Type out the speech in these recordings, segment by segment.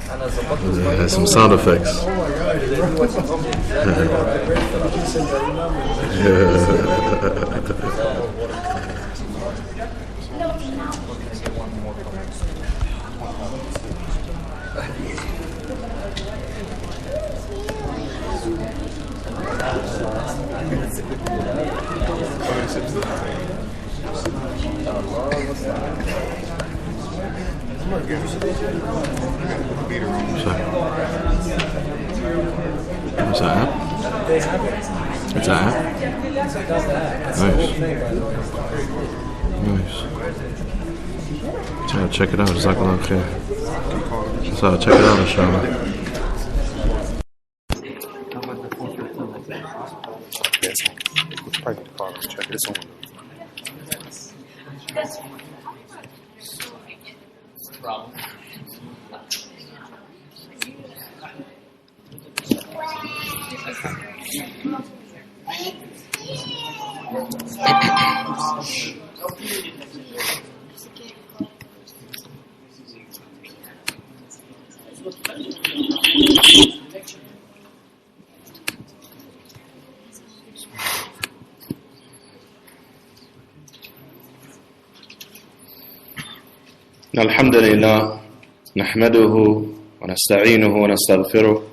Some sound effects. What's that app? It's that app? Nice. Try to check it out. Jazakallah khair. So check it out, inshallah. Yes. Private car. Check this one. Problem. الحمد لله نحمده ونستعينه ونستغفره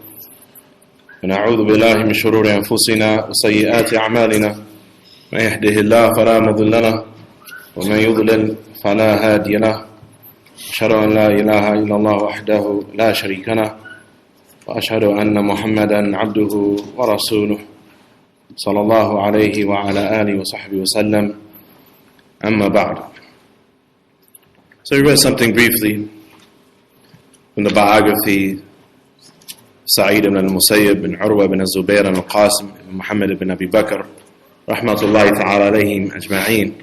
ونعوذ بالله من شرور أنفسنا وسيئات أعمالنا من يهده الله فلا مضل له ومن يضلل فلا هادي له أشهد أن لا إله إلا الله وحده لا شريك له وأشهد أن محمدا عبده ورسوله صلى الله عليه وعلى آله وصحبه وسلم أما بعد. So we read something briefly from the biography Sa'id ibn al-Musayyib bin Urwa bin al-Zubayr and al-Qasim ibn Muhammad ibn Abi Bakr rahmatullahi ta'ala alayhim ajma'een.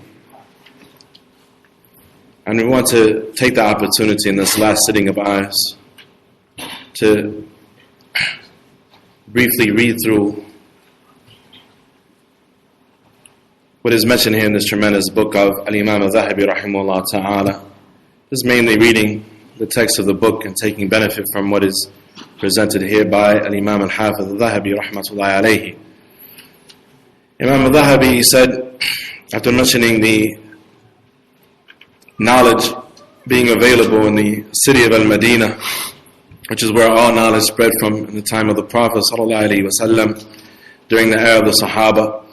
And we want to take the opportunity in this last sitting of ours to briefly read through what is mentioned here in this tremendous book of Al-Imam al-Dhahabi rahimahullah ta'ala. This is mainly reading the text of the book and taking benefit from what is presented here by Al-Imam al-Hafiz al-Dhahabi rahmatullahi alayhi. Imam al-Dhahabi said, after mentioning the knowledge being available in the city of Al-Madinah, which is where all knowledge spread from in the time of the Prophet sallallahu alaihi wasallam, during the era of the Sahaba,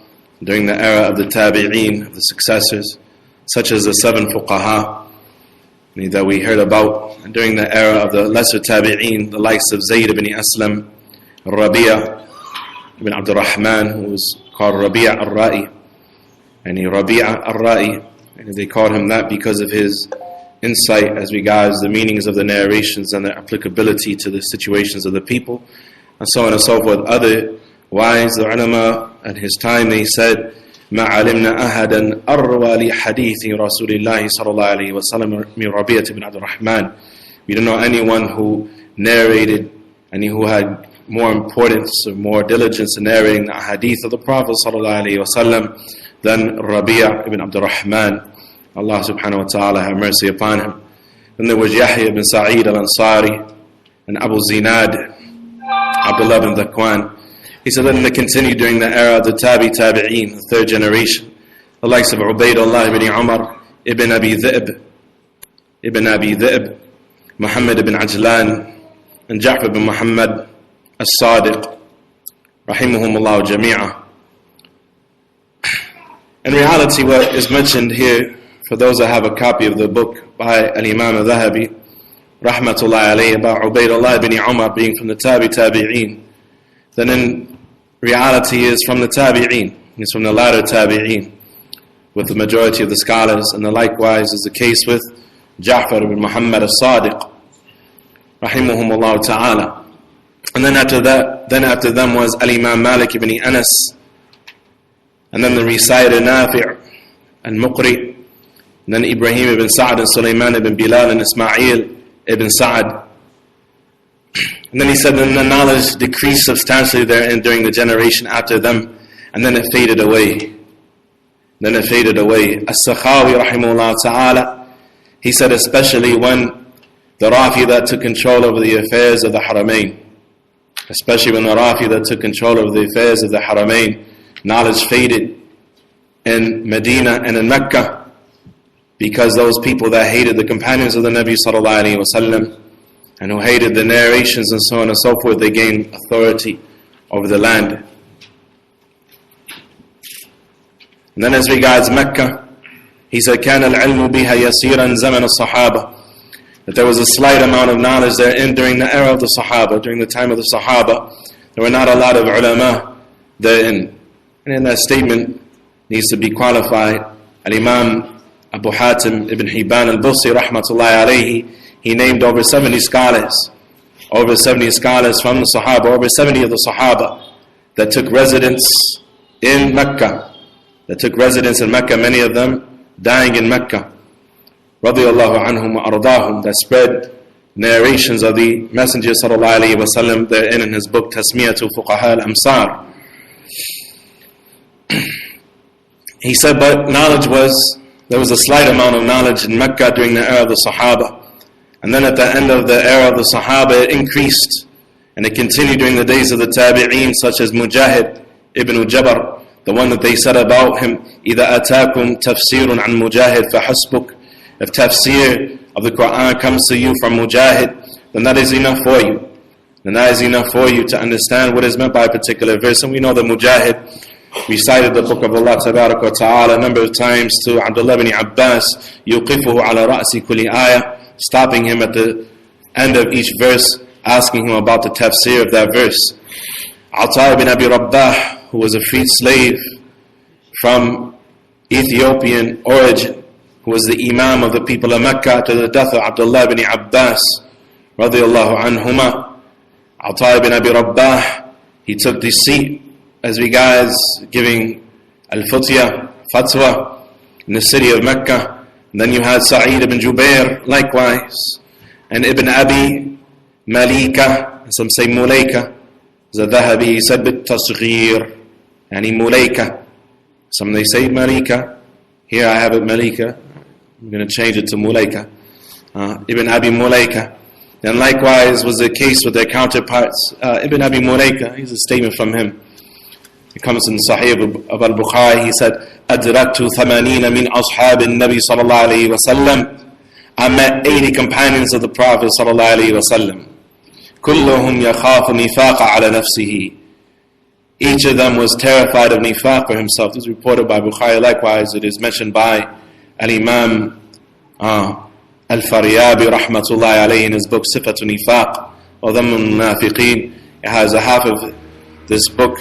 during the era of the Tabi'een, of the successors, such as the 7 fuqaha that we heard about, and during the era of the lesser Tabi'een, the likes of Zayd ibn Aslam, Rabi'a ibn Abdul Rahman, who was called Rabi'a al-Ra'i, and Rabi'a al-Ra'i, and they called him that because of his insight as regards the meanings of the narrations and their applicability to the situations of the people, and so on and so forth. Otherwise, the ulama at his time, they said, ما علمنا أحدا أروى لحديث رسول الله صلى الله عليه وسلم من ربيعة بن عبد الرحمن. We don't know anyone who narrated and who had more importance or more diligence in narrating the hadith of the Prophet صلى الله عليه وسلم than Rabi'a ibn Abdul Rahman. Allah subhanahu wa ta'ala have mercy upon him. Then there was Yahya ibn Sa'id al-Ansari and Abu Zinad, Abdullah ibn Dhakwan. He said, then they continued during the era of the Tabi'een, the third generation, the likes of Ubaydullah ibn Umar, ibn Abi Dhi'b, Muhammad ibn Ajlan, and Ja'far ibn Muhammad as-Sadiq, rahimahumullah jami'ah. In reality, what is mentioned here, for those that have a copy of the book by Al-Imam al-Dhahabi, rahmatullahi alayhi, about Ubaydullah ibn Umar being from the Tabi'een, then in reality is from the Tabi'een. It's from the latter Tabi'een, with the majority of the scholars, and the likewise is the case with Ja'far ibn Muhammad as-Sadiq, rahimahumullah ta'ala. And then after them was Al-Imam Malik ibn Anas, and then the reciter Nafi' and Muqri, and then Ibrahim ibn Sa'd and Sulaiman ibn Bilal and Ismail ibn Sa'd. And then he said, then the knowledge decreased substantially therein during the generation after them, and then it faded away. As-Sakhawi rahimahullah ta'ala, he said, especially when the Rafida took control over the affairs of the Haramain. Especially when the Rafida took control over the affairs of the Haramain, knowledge faded in Medina and in Mecca, because those people that hated the companions of the Nabi sallallahu alaihi wasallam and who hated the narrations and so on and so forth, they gained authority over the land. And then as regards Mecca, he said, كان العلم بها يسيرا زمن الصحابة, that there was a slight amount of knowledge therein during the era of the Sahaba, during the time of the Sahaba. There were not a lot of ulama therein. And in that statement needs to be qualified. Al-Imam Abu Hatim ibn Hibban al-Busi rahmatullahi alayhi, he named over 70 scholars from the Sahaba, over 70 of the Sahaba that took residence in Mecca. Many of them dying in Mecca. Radiyallahu anhum wa ardahum, that spread narrations of the Messenger sallallahu alayhi wa sallam therein in his book Tasmiyatu Fuqaha al-Amsar. He said, but there was a slight amount of knowledge in Mecca during the era of the Sahaba. And then at the end of the era of the Sahaba, it increased. And it continued during the days of the Tabi'een, such as Mujahid ibn Jabr, the one that they said about him, إِذَا أَتَاكُمْ تَفْسِيرٌ عَنْ مُجَاهِدْ فَحَسْبُكْ. If tafsir of the Quran comes to you from Mujahid, then that is enough for you. To understand what is meant by a particular verse. And we know that Mujahid recited the book of Allah Tabarak wa Ta'ala a number of times to Abdullah ibn Abbas, يُقِفُهُ عَلَى رَأْسِ كُلِّ آيَةٍ, stopping him at the end of each verse, asking him about the tafsir of that verse. Ata ibn Abi Rabbah, who was a freed slave from Ethiopian origin, who was the Imam of the people of Mecca after the death of Abdullah ibn Abbas radiyallahu anhuma. Ata ibn Abi Rabbah, he took the seat as regards giving fatwa in the city of Mecca. And then you had Sa'id ibn Jubair likewise, and Ibn Abi Malika, some say Mulaika. Zadahabi, he said bit-tasghir, yani Mulaika. Some they say Malika. Here I have it Malika. I'm going to change it to Mulaika. Ibn Abi Mulaika. And likewise was the case with their counterparts. Ibn Abi Mulaika, here's a statement from him. It comes in Sahih of al-Bukhari. He said, أَدْرَكْتُ 80 مِنْ أَصْحَابِ النَّبِي صلى الله عليه وسلم. I met 80 companions of the Prophet صلى الله عليه وسلم. كُلُّهُمْ يَخَافُ نِفَاقَ عَلى نَفْسِهِ. Each of them was terrified of nifaq for himself. This is reported by Bukhari. Likewise, it is mentioned by Al-Imam Al-Faryabi rahmatullahi alayhi in his book Sifatu Nifaq or Dhamm al-Munafiqeen. It has a half of this book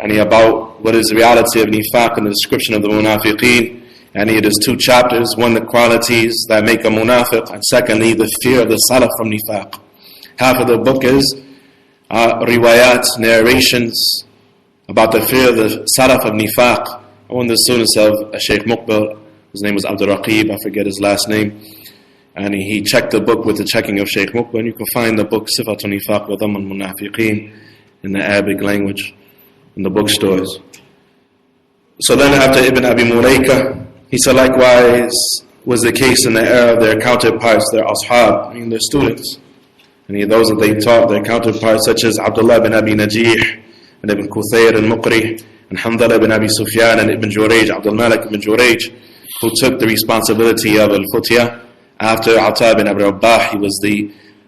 and about what is the reality of nifaq and the description of the munafiqeen. And it is 2 chapters. One, the qualities that make a munafiq, and secondly, the fear of the salaf from nifaq. Half of the book is riwayat, narrations about the fear of the salaf of nifaq. One of the students of Shaykh Muqbil, his name was Abdul Raqib, I forget his last name, and he checked the book with the checking of Shaykh Muqbil, and you can find the book Sifatun Nifaq wa Dhamm al-Munafiqeen in the Arabic language in the bookstores. So then after Ibn Abi Mulaika, he said likewise was the case in the era of their counterparts, their ashab, their students. And those that they taught, their counterparts such as Abdullah bin Abi Najih and Ibn Kuthayr and Muqri and Hamdallah bin Abi Sufyan and Ibn Jurayj, Abdul Malik ibn Jurayj, who took the responsibility of al-Futya after Ata bin Abi Rabbah. He was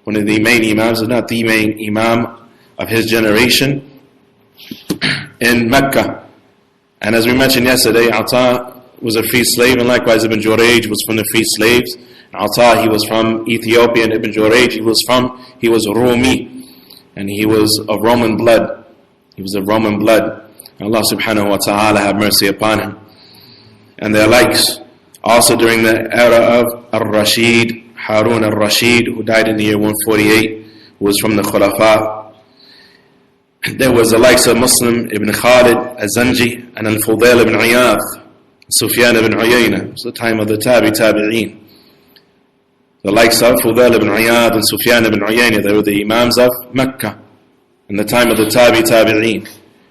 one of the main imams, if not the main imam of his generation in Mecca. And as we mentioned yesterday, Ata was a free slave, and likewise Ibn Jurayj was from the free slaves. Ata, he was from Ethiopia, and Ibn Jurayj, he was Rumi, and he was of Roman blood. Allah subhanahu wa ta'ala have mercy upon him. And their likes, also during the era of al-Rashid, Harun al-Rashid, who died in the year 148, who was from the Khulafa. There was the likes of Muslim ibn Khalid al-Zanji and al-Fudail ibn Iyadh, Sufyan ibn Uyayna. It was the time of the Tabi'een. The likes of Fudail ibn Iyadh and Sufyan ibn Uyayna, they were the imams of Mecca in the time of the Tabi'een.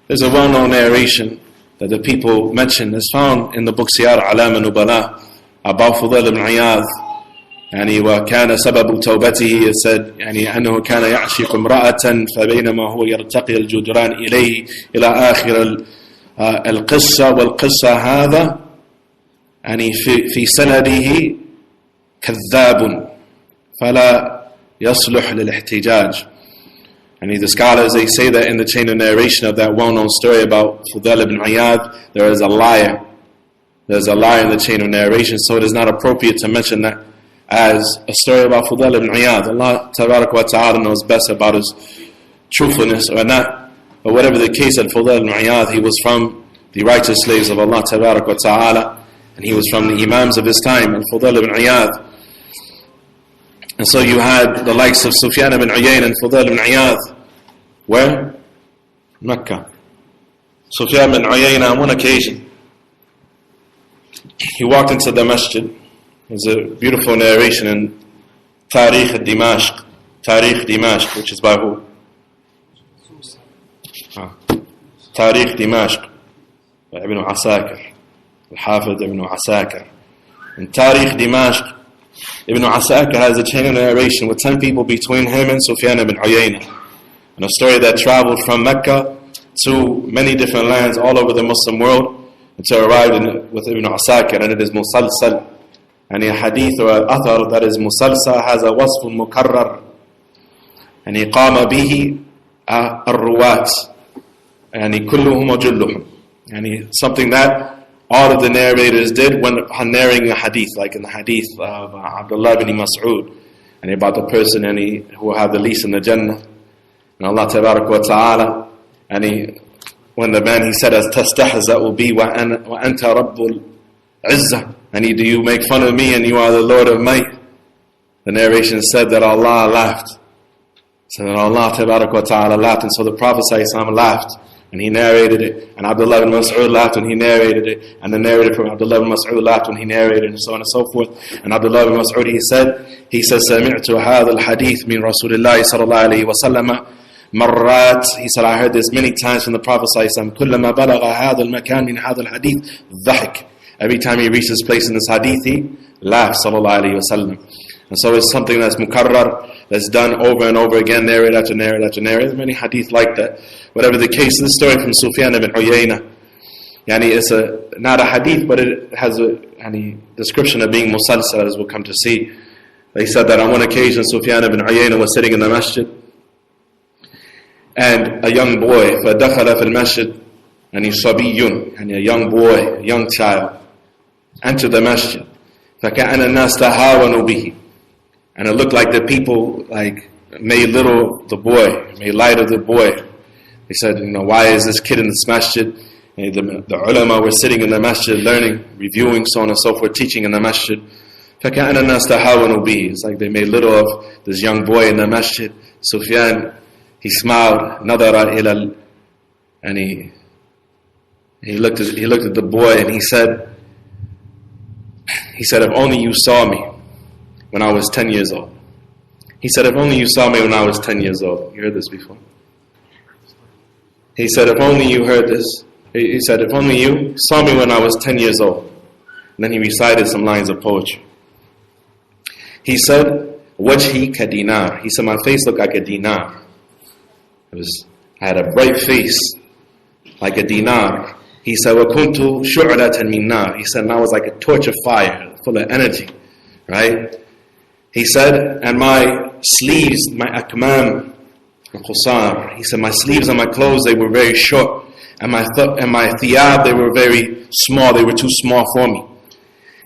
There's a well-known narration that the people mention is found in the book Siyar Alam al-Nubala about Fudail ibn Iyadh, يعني وكان سبب توبته said يعني أنه كان يعشق امرأة فبينما هو يرتقي الجدران إليه إلى آخر القصة والقصة هذا يعني في سنده كذاب فلا يصلح للاحتجاج. And the scholars, they say that in the chain of narration of that well-known story about Fudail ibn Iyad, there is a liar. There's a liar in the chain of narration, so it is not appropriate to mention that as a story about Fudail ibn Iyad. Allah Tabarak wa Ta'ala knows best about his truthfulness or not. But whatever the case at Fudail ibn Iyad, he was from the righteous slaves of Allah Tabarak wa Ta'ala, and he was from the Imams of his time, and Fudail ibn Iyad. And so you had the likes of Sufyan ibn Uyayna and Fudail ibn Iyad. Where? Mecca. Sufyan ibn Uyayna on one occasion, he walked into the masjid. There's a beautiful narration in Tarikh Dimashq, which is by who? Tarikh Dimashq by Ibn Asakir, Al-Hafid Ibn Asakir. In Tarikh Dimashq, Ibn Asakir has a chain of narration with 10 people between him and Sufyan ibn Uyayna. And a story that traveled from Mecca to many different lands all over the Muslim world until arrived with Ibn Asakir, and it is musalsal. And a hadith or an athar that is musalsal has a wasf mukarrar. And he qama bihi ar-ruwat. And he kulluhum wa julluhum. And something that all of the narrators did when narrating a hadith, like in the hadith of Abdullah ibn Mas'ud, and about the person who will have the least in the Jannah. And Allah Tabarak wa Ta'ala, and when the man he said, as tastahza'u bi wa anta rabbul izzah, and do you make fun of me and you are the Lord of might? The narration said that Allah laughed. So that Allah Tabarak wa Ta'ala laughed, and so the Prophet laughed. And he narrated it, and Abdullah ibn Mas'ud laughed when he narrated it, and the narrator from Abdullah ibn Mas'ud laughed when he narrated it, and so on and so forth. And Abdullah ibn Mas'ud, he said, سَمِعْتُ هَذَا الْحَدِيث مِنْ رَسُولِ اللَّهِ صَلَى اللَّهُ عَلَيْهِ وَسَلَّمَ مَرَّاتٍ. He said, I heard this many times from the Prophet ﷺ. كُلَّمَا بَلَغَ هَذَا الْمَكَانِ مِنْ هَذَا الْحَدِيث ضَحِكْ. Every time he reached this place in this hadith, he laughed, sallallahu alayhi wa sallam. And so it's something that's mukarrar, that's done over and over again, narrated after narrated after narrated. There's many hadith like that. Whatever the case, this story from Sufyan ibn Uyayna, it's not a hadith, but it has a description of being musalsal, as we'll come to see. They said that on one occasion, Sufyan ibn Uyayna was sitting in the masjid, and a young boy, فَدَخَلَ فِي الْمَسْجِدِ, and he's sabiyun, and a young boy, a young child, entered the masjid. فَكَأَنَ النَّاسَ تَهَاوَنُوا بِهِ. And it looked like the people made little of the boy, made light of the boy. They said, why is this kid in this masjid? And the ulama were sitting in the masjid, learning, reviewing, so on and so forth, teaching in the masjid. فَكَأَنَ النَّاسَ تَهَاوَنُوا بِهِ. It's like they made little of this young boy in the masjid. Sufyan, he smiled, نَظَرَ إِلَى and he looked at the boy and he said, if only you saw me when I was 10 years old. He said, if only you saw me when I was 10 years old. You heard this before? He said, if only you heard this. He said, if only you saw me when I was 10 years old. And then he recited some lines of poetry. He said, wajhi ka dinar. He said, my face looked like a dinar. I had a bright face, like a dinar. He said, وَكُنْتُ شُعْلَةً مِنْ نَارٍ. He said, and I was like a torch of fire, full of energy, right? He said, and my sleeves, my akmam, qusar. He said, my sleeves and my clothes, they were very short. And my thiyab, they were very small. They were too small for me.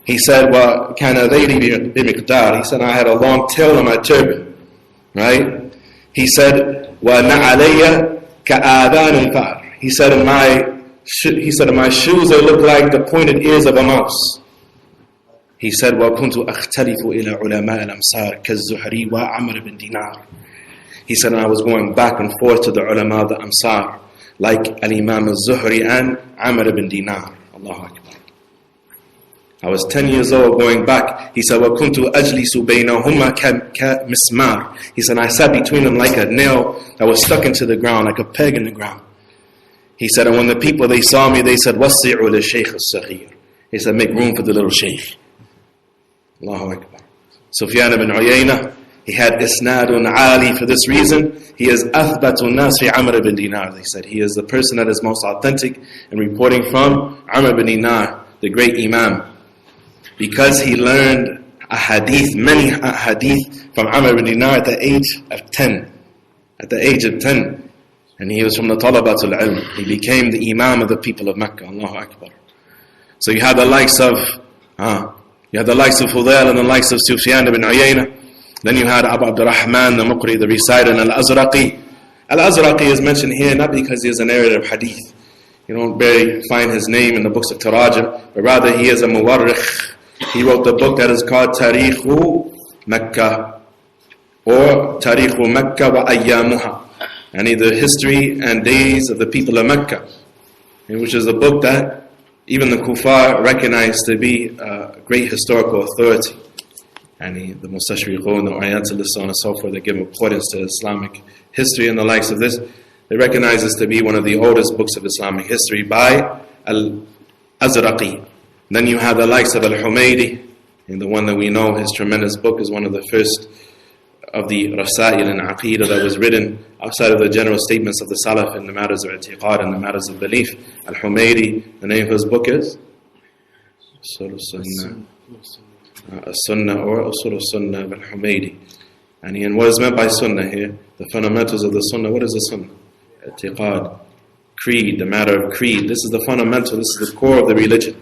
He said, وَكَانَ ذَيْلِي بِمِقْدَارٍ. He said, I had a long tail on my turban, right? He said, وَنَعَلَيَّ كَآذَانِ الْفَارِ. He said, in my shoes, they look like the pointed ears of a mouse. He said, وَكُنْتُ أَخْتَلِفُ إِلَى عُلَمَاءِ الْأَمْصَارِ كَالزُّهْرِي وَعَمْرِ بِنْ دِينَارٍ. He said, and I was going back and forth to the ulama of the Amsar, like Al-Imam al-Zuhri and Amr ibn Dinar. Allahu Akbar. I was 10 years old going back. He said, وَكُنْتُ أَجْلِسُ بَيْنَهُمَا كَمِسْمَارٍ. He said, I sat between them like a nail that was stuck into the ground, like a peg in the ground. He said, and when the people, they saw me, they said, وَسِّعُوا لِلشَّيْخِ الصَّغِيرِ. He said, make room for the little shaykh. Allahu Akbar. Sufyan ibn Uyayna, he had isnadun ali. For this reason, he is athbatu nas fi Amr ibn Dinar. They said he is the person that is most authentic in reporting from Amr ibn Dinar, the great Imam, because he learned a hadith, many hadith from Amr ibn Dinar at the age of 10. At the age of 10. And he was from the Talabatul Ilm. He became the Imam of the people of Mecca. Allahu Akbar. So you had the likes of Fudail and the likes of Sufyan ibn Uyayna. Then you had Abu Abdurrahman, the Muqri, the reciter, and Al-Azraqi. Al-Azraqi is mentioned here not because he is a narrator of hadith. You don't barely find his name in the books of Tarajim, but rather he is a muwarrikh. He wrote the book that is called Tarikhu Mecca, or Tarikhu Mecca wa Ayyamuha, and the history and days of the people of Mecca, which is a book that even the Kuffar recognized to be a great historical authority. And the Mustashriqun, the Orientalists, so on and so forth, they give importance to Islamic history and the likes of this. They recognize this to be one of the oldest books of Islamic history by Al-Azraqi. Then you have the likes of Al-Humaydi, and the one that we know, his tremendous book is one of the first of the Rasail and Aqidah that was written outside of the general statements of the Salaf in the matters of i'tiqad and the matters of belief. Al-Humaydi, the name of his book is Sunnah or Usul Sunnah of Al-Humaydi. And what is meant by Sunnah here? The fundamentals of the Sunnah. What is the Sunnah? I'tiqad, creed, the matter of creed. This is the fundamental, this is the core of the religion.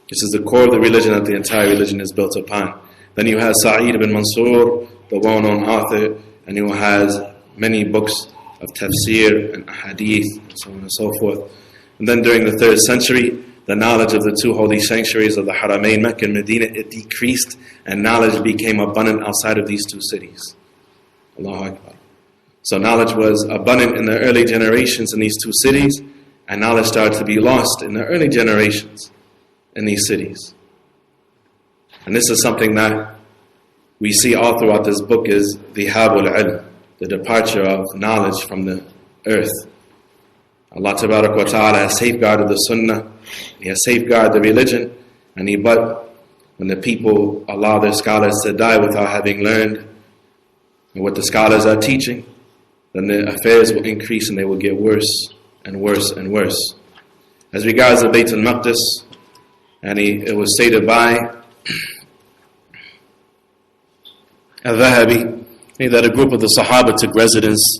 This is the core of the religion that the entire religion is built upon. Then you have Sa'id ibn Mansur, the well-known author, and he has many books of tafsir and hadith, and so on and so forth. And then during the 3rd century, the knowledge of the two holy sanctuaries of the Haramain, Mecca and Medina, it decreased, and knowledge became abundant outside of these two cities. Allahu Akbar. So knowledge was abundant in the early generations in these two cities, and knowledge started to be lost in the early generations in these cities. And this is something that we see all throughout this book is Dhihabul Ilm, the departure of knowledge from the earth. Allah Tabarak wa Ta'ala has safeguarded the Sunnah, He has safeguarded the religion, but when the people allow their scholars to die without having learned what the scholars are teaching, then the affairs will increase and they will get worse and worse and worse. As regards the Bayt al-Maqdis, and it was stated by Al-Dhahabi that a group of the Sahaba took residence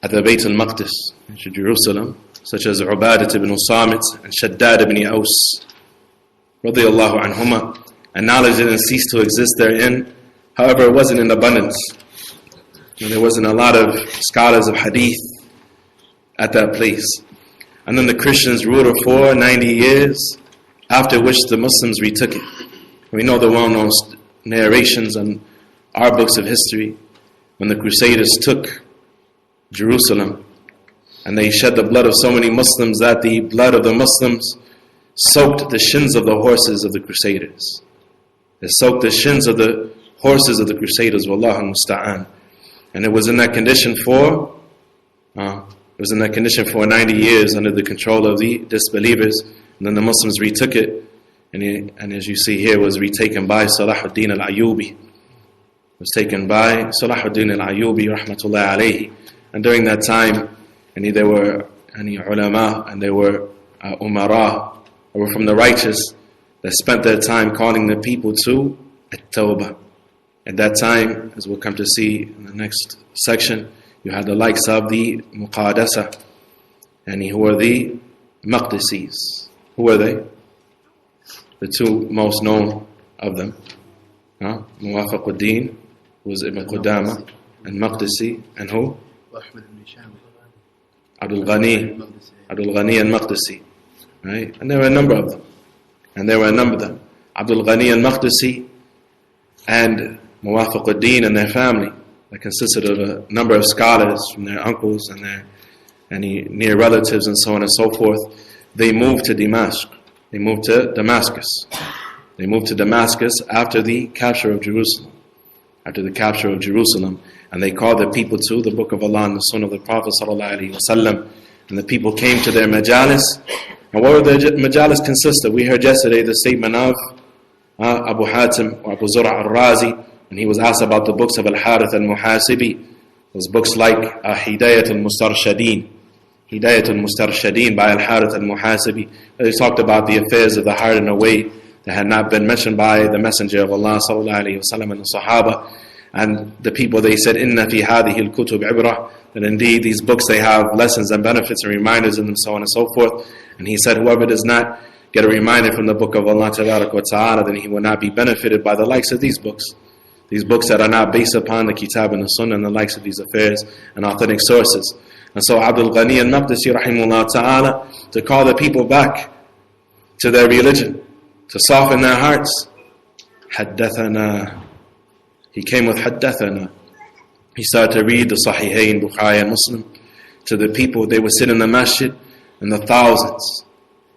at the Bayt al-Maqdis in Jerusalem, such as Ubadat ibn Samit and Shaddad ibn Aus, radiyallahu anhuma, and knowledge didn't cease to exist therein. However, it wasn't in abundance. And there wasn't a lot of scholars of hadith at that place. And then the Christians ruled for 90 years, after which the Muslims retook it. We know the well-known narrations in our books of history when the Crusaders took Jerusalem and they shed the blood of so many Muslims that the blood of the Muslims soaked the shins of the horses of the Crusaders. It soaked the shins of the horses of the Crusaders, wallahu musta'an. And it was in that condition for 90 years under the control of the disbelievers. And then the Muslims retook it, and as you see here, was retaken by Salahuddin al-Ayyubi. It was taken by Salahuddin al-Ayyubi, rahmatullahi alayhi. And during that time, there were ulama, and there were umara, who were from the righteous, that spent their time calling the people to at-tawbah. At that time, as we'll come to see in the next section, you had the likes of the Muqaddasa, and who were the Maqdisis. Who were they? The two most known of them. Muwafaquddin, who was Ibn Qudama, and Maqdisi, and who? Abdul Ghani and Maqdisi. Right? And there were a number of them. Abdul Ghani and Maqdisi and Muwafaquddin and their family, that consisted of a number of scholars from their uncles and their near relatives and so on and so forth. They moved to Damascus. They moved to Damascus after the capture of Jerusalem. And they called the people to the Book of Allah and the Sunnah of the Prophet ﷺ. And the people came to their majalis. And what were the majalis consist of? We heard yesterday the statement of Abu Hatim or Abu Zur'a al-Razi, and he was asked about the books of Al-Harith al-Muhasibi, those books like Hidayat al-Mustarshadeen, Hidayat al-Mustarshadeen by Al-Harith al-Muhasibi. They talked about the affairs of the heart in a way that had not been mentioned by the Messenger of Allah sallallahu alaihi wasallam and the Sahaba. And the people, they said, Inna fi hadhihi al-kutub ibrah, that indeed these books, they have lessons and benefits and reminders in them, so on and so forth. And he said, whoever does not get a reminder from the book of Allah tabarak wa ta'ala, then he will not be benefited by the likes of these books. These books that are not based upon the Kitab and the Sunnah and the likes of these affairs and authentic sources. And so Abdul Ghani al-Maqdisi rahimahullah ta'ala, to call the people back to their religion, to soften their hearts, haddathana. He came with haddathana. He started to read the Sahihain, Bukhari and Muslim to the people. They would sit in the masjid in the thousands.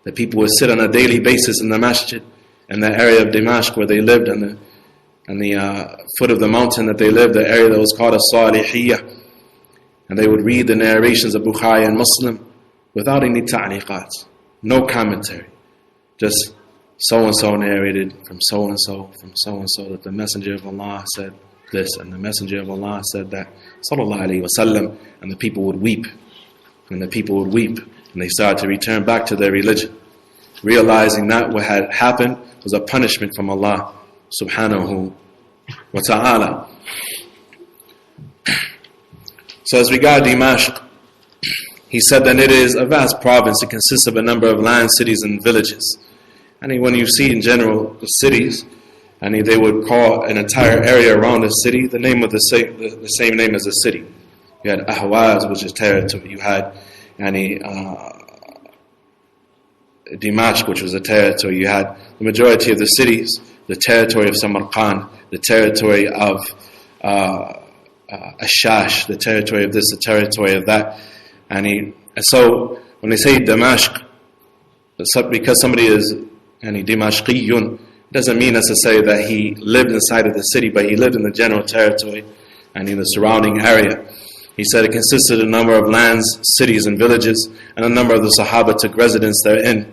The people would sit on a daily basis in the masjid in the area of Dimashq where they lived, and the foot of the mountain that they lived, the area that was called al-Salihiyah. And they would read the narrations of Bukhari and Muslim without any ta'liqat, no commentary, just so-and-so narrated from so-and-so, that the Messenger of Allah said this, and the Messenger of Allah said that, sallallahu alayhi wasallam, and the people would weep, and they started to return back to their religion, realizing that what had happened was a punishment from Allah subhanahu wa ta'ala. So as regard Dimashq, he said that it is a vast province. It consists of a number of land, cities, and villages. And when you see in general the cities, they would call an entire area around the city the name of the same name as the city. You had Ahwaz, which is territory. You had Dimashq, which was a territory. You had the majority of the cities, the territory of Samarkand, the territory of Ashash, the territory of this, the territory of that. And so when they say Damashq, because somebody is Dimashqiyun, doesn't mean necessarily that he lived inside of the city, but he lived in the general territory and in the surrounding area. He said it consisted of a number of lands, cities, and villages, and a number of the Sahaba took residence therein.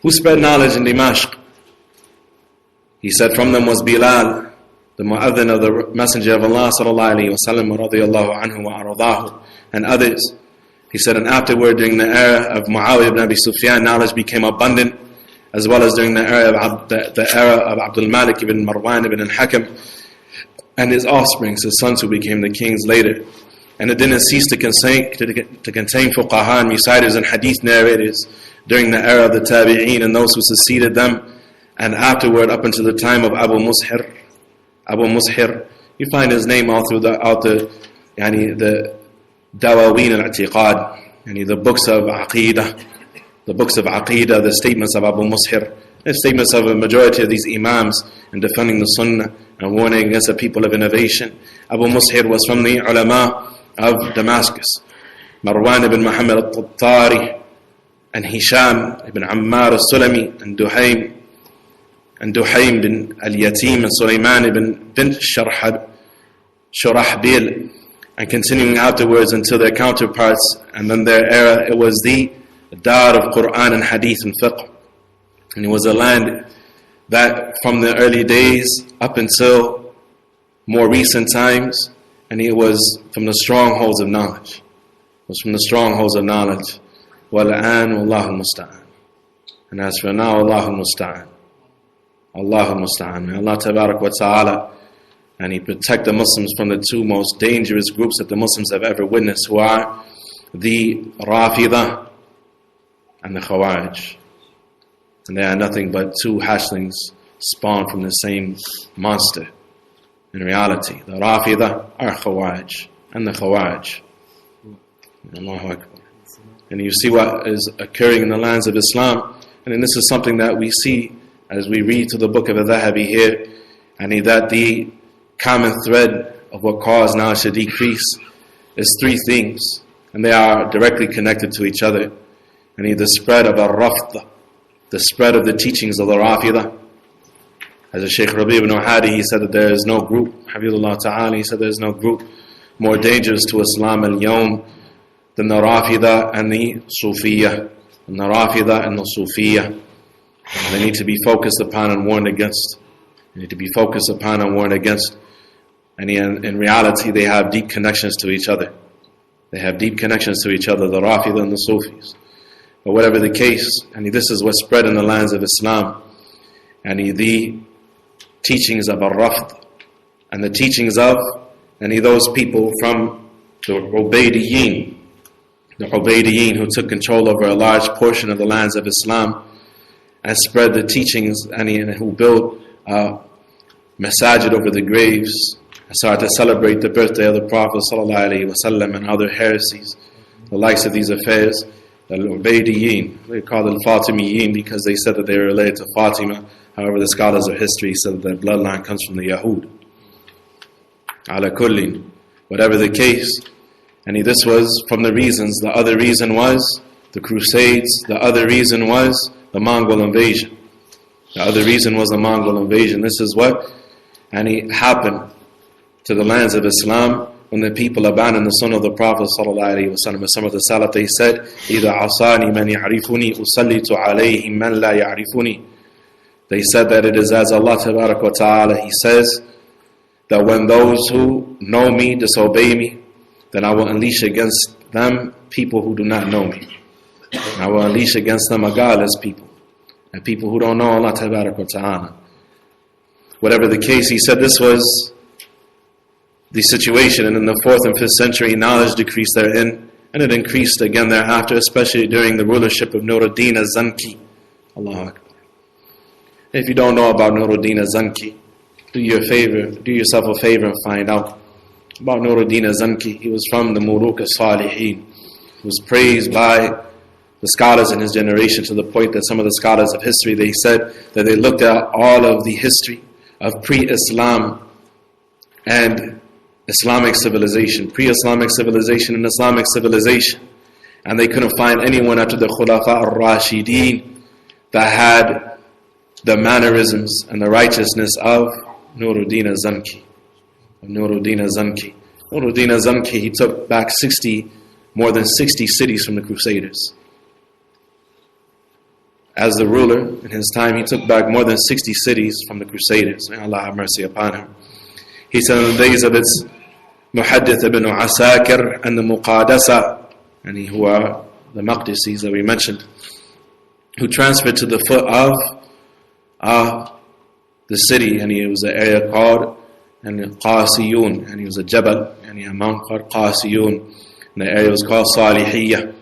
Who spread knowledge in Dimashq? He said from them was Bilal, the mu'adhin of the Messenger of Allah sallallahu alayhi wa sallam radiyallahu anhu wa aradahu, and others. He said, and afterward during the era of Muawiyah ibn Abi Sufyan, knowledge became abundant, as well as during the era of Abdul Malik ibn Marwan ibn al-Hakam and his offspring, his sons who became the kings later. And it didn't cease to contain fuqaha and reciters and hadith narrators during the era of the tabi'een and those who succeeded them, and afterward up until the time of Abu Mushir. You find his name all throughout the Dawaween al-I'tiqad, the books of Aqeedah, the statements of Abu Mushir, the statements of a majority of these imams in defending the Sunnah and warning against the people of innovation. Abu Mushir was from the ulama of Damascus. Marwan ibn Muhammad al-Tattari and Hisham ibn Ammar al-Sulami and Duhaym bin al-Yatim and Sulaiman ibn bint Shurahbil, and continuing afterwards until their counterparts, and then their era, it was the Dar of Quran and Hadith and Fiqh. And it was a land that from the early days up until more recent times, and it was from the strongholds of knowledge. It was from the strongholds of knowledge. وَالْآنُ وَاللَّهُ الْمُسْتَعَانُ. And as for now, Allahu Musta'an. Allahu Musta'an. May Allah Tabarak wa Ta'ala and He protect the Muslims from the two most dangerous groups that the Muslims have ever witnessed, who are the Rafidah and the Khawarij. And they are nothing but two hatchlings spawned from the same monster. In reality, the Rafidah are Khawarij, and the Khawarij. Allahu Akbar. And you see what is occurring in the lands of Islam, and then this is something that we see as we read through the book of Al-Dhahabi here, and that the common thread of what caused knowledge to decrease is three things, and they are directly connected to each other. And the spread of al-Rafd, the spread of the teachings of the Rafidah. As the Shaykh Rabi ibn Hadi, he said that there is no group, Habibullah Ta'ala, he said there is no group more dangerous to Islam al-Yawm than the Rafidah and the Sufiyyah. And the Rafidah and the Sufiyyah. They need to be focused upon and warned against. They need to be focused upon and warned against. And in reality, they have deep connections to each other. They have deep connections to each other, the Rafidah and the Sufis. But whatever the case, and this is what spread in the lands of Islam. And the teachings of al-Rafd, and the teachings of those people from the Ubaydiyyin who took control over a large portion of the lands of Islam and spread the teachings, and who built masajid over the graves and started to celebrate the birthday of the Prophet ﷺ and other heresies, the likes of these affairs. The Ubaydiyyin, they called al-Fatimiyyin because they said that they were related to Fatima. However, the scholars of history said that their bloodline comes from the Yahud. Ala kullin, whatever the case, and this was from the reasons. The other reason was the Crusades. The other reason was the Mongol invasion. The other reason was the Mongol invasion. This is what happened to the lands of Islam when the people abandoned the Sunnah of the Prophet ﷺ. Some of the Salaf, they said, إِذَا عَصَانِي مَنْ يَعْرِفُنِي أُسَلِّتُ عَلَيْهِ مَنْ لَا يَعْرِفُنِي. They said that it is as Allah Tabarak wa Ta'ala, He says, that when those who know me disobey me, then I will unleash against them people who do not know me. And I will unleash against them a godless people, and people who don't know Allah Tabarak wa Ta'ala. Whatever the case, he said this was the situation, and in the 4th and 5th century, knowledge decreased therein, and it increased again thereafter, especially during the rulership of Nuruddin az-Zanki. Allahu Akbar. If you don't know about Nuruddin az-Zanki, do yourself a favor and find out about Nuruddin az-Zanki. He was from the Muluk as-Salihin. He was praised by the scholars in his generation to the point that some of the scholars of history, they said that they looked at all of the history of pre-Islam and Islamic civilization, pre-Islamic civilization and Islamic civilization, and they couldn't find anyone after the Khulafa al-Rashideen that had the mannerisms and the righteousness of Nuruddin az-Zanki. Nuruddin az-Zanki. Nuruddin az-Zanki, he took back more than 60 cities from the Crusaders. As the ruler in his time, he took back more than 60 cities from the Crusaders. May Allah have mercy upon him. He said in the days of its Muhaddith ibn Asakir and the Muqaddasa, and who are the Maqdisis that we mentioned, who transferred to the foot of the city, and it was an area called Qasiyun, and it was a Jabal, and a mountain called Qasiyun, and the area was called Salihiyah.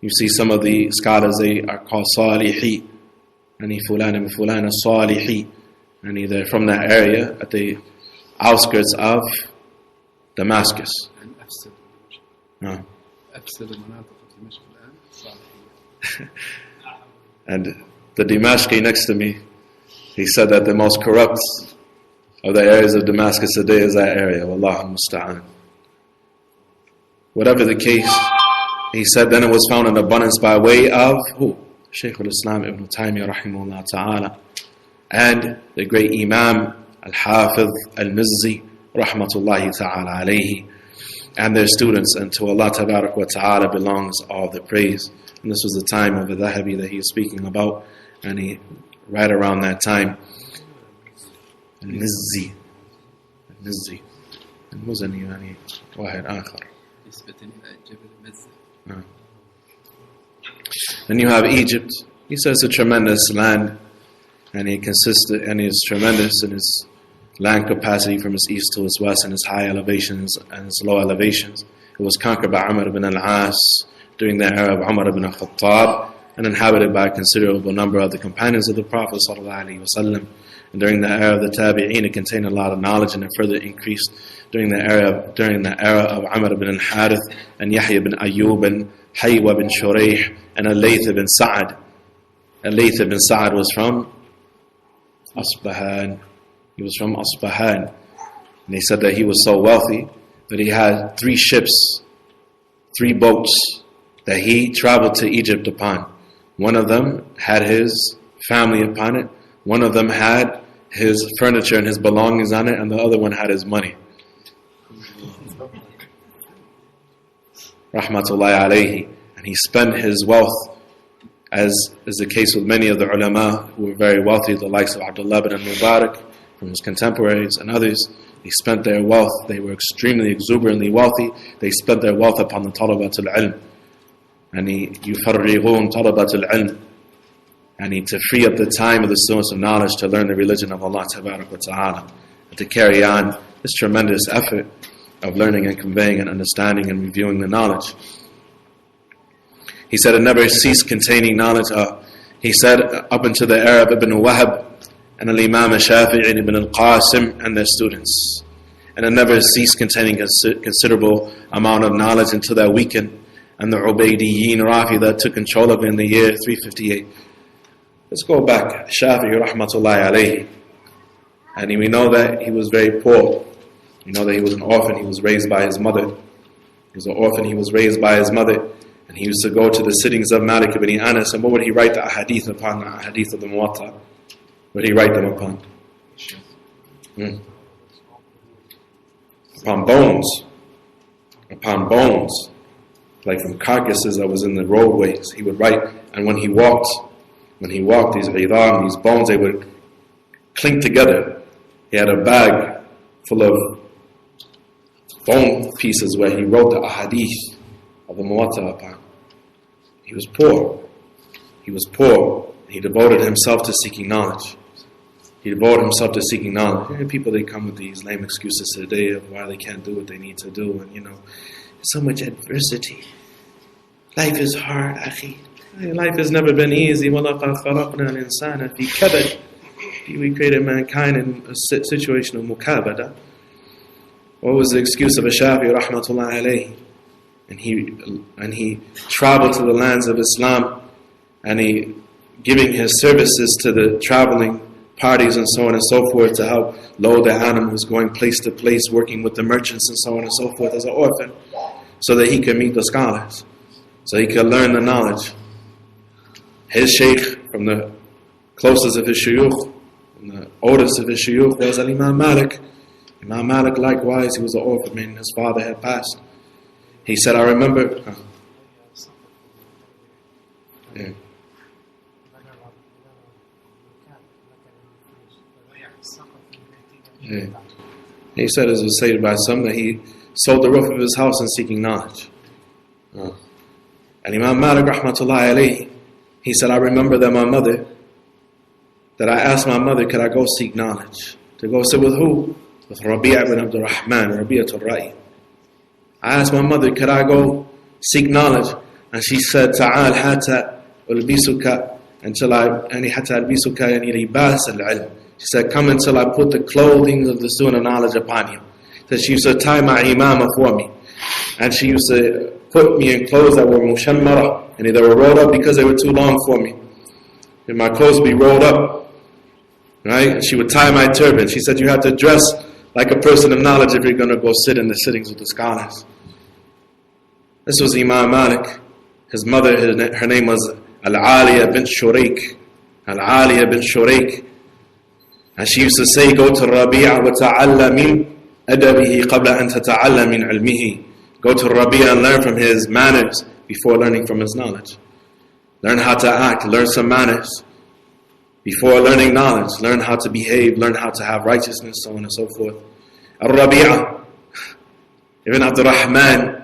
You see some of the scholars, they are called Salihi, and Fulan Salihi, and they're from that area at the outskirts of Damascus. And the Dimashqi next to me, he said that the most corrupt of the areas of Damascus today is that area. Wallahu musta'an. Whatever the case, he said then it was found in abundance by way of who? Shaykh al-Islam ibn Taymiyyah rahimahullah ta'ala, and the great Imam al-Hafiz al-Mizzi rahmatullahi ta'ala alayhi, and their students. And to Allah Tabarak wa Ta'ala belongs all the praise. And this was the time of the Dhahabi that he is speaking about, and right around that time, al-Mizzi al-Muzani, yani واحد آخر. Then you have Egypt. He says it's a tremendous land, and it is tremendous in its land capacity from its east to its west, and its high elevations and its low elevations. It was conquered by Umar ibn al-As during the era of Umar ibn al-Khattab, and inhabited by a considerable number of the companions of the Prophet ﷺ. And during the era of the Tabi'een, it contained a lot of knowledge, and it further increased during the era of Umar ibn al-Harith and Yahya ibn Ayyub and Haywa bin Shurayh and al-Layth ibn Sa'ad. Al-Layth ibn Sa'ad was from Asbahan. He was from Asbahan. And they said that he was so wealthy that he had 3 ships, 3 boats that he traveled to Egypt upon. One of them had his family upon it. One of them had his furniture and his belongings on it, and the other one had his money. Rahmatullahi alayhi. And he spent his wealth as is the case with many of the ulama who were very wealthy, the likes of Abdullah ibn Mubarak from his contemporaries and others. They spent their wealth, they were extremely exuberantly wealthy, they spent their wealth upon the talabatul ilm. And yufarrighun talabatul ilm. And to free up the time of the students of knowledge to learn the religion of Allah Tabarak wa Ta'ala. And to carry on this tremendous effort of learning and conveying and understanding and reviewing the knowledge. He said it never ceased containing knowledge. He said up into the era of Ibn Wahab and al-Imam al-Shafi'i and Ibn al-Qasim and their students. And it never ceased containing a considerable amount of knowledge until that weakened. And the Ubaydiyyin Rafi that took control of it in the year 358. Let's go back. Shafi'i rahmatullahi alayhi. And we know that he was very poor. We know that he was an orphan. He was raised by his mother. He was an orphan. He was raised by his mother. And he used to go to the sittings of Malik ibn Anas. And what would he write the ahadith upon? The ahadith of the Muwatta. What did he write them upon? Upon bones. Upon bones. Like from carcasses that was in the roadways. He would write. And when he walked, these idam, these bones, they would clink together. He had a bag full of bone pieces where he wrote the ahadith of the Muwatta upon. He was poor. He was poor. He devoted himself to seeking knowledge. And people, they come with these lame excuses today of why they can't do what they need to do. And there's so much adversity. Life is hard, akhi. Life has never been easy. وَلَقَدْ خَلَقْنَا الْإِنسَانَ فِي كَبَدٍ. We created mankind in a situation of mukabada. What was the excuse of a Shafi'i rahmatullahi alayhi? And he traveled to the lands of Islam, and he giving his services to the traveling parties and so on and so forth to help load their animals, going place to place, working with the merchants and so on and so forth as an orphan, so that he could meet the scholars, so he could learn the knowledge. His sheikh, from the closest of his shuyukh, from the oldest of his shuyukh, was al-Imam Malik. Imam Malik, likewise, he was an orphan man. His father had passed. He said, I remember... Yeah. Yeah. He said, as was stated by some, that he sold the roof of his house in seeking knowledge. And Imam Malik, rahmatullahi alayhi, he said, I remember that I asked my mother, could I go seek knowledge? To go sit with who? With Rabi' ibn Abdul Rahman, Rabi'atul Ra'i. I asked my mother, could I go seek knowledge? And she said, Ta'al hatta ulbisuka, until hatta ulbisuka yani libas al-ilm. She said, come until I put the clothing of the student of knowledge upon you. So she used to tie my imamah for me. And she used to put me in clothes that were mushammara, and they were rolled up because they were too long for me. And my clothes would be rolled up. Right? She would tie my turban. She said, you have to dress like a person of knowledge if you're going to go sit in the sittings with the scholars. This was Imam Malik. His mother, her name was Al-Aliyah bint Shuraik. Al-Aliyah bint Shuraik. And she used to say, go to Rabi'a wa ta'alla min adabihi qabla an tata'alla min ilmihi. Go to Rabi'a and learn from his manners before learning from his knowledge. Learn how to act, learn some manners. Before learning knowledge, learn how to behave, learn how to have righteousness, so on and so forth. Al-Rabi'a, Ibn Abdul Rahman,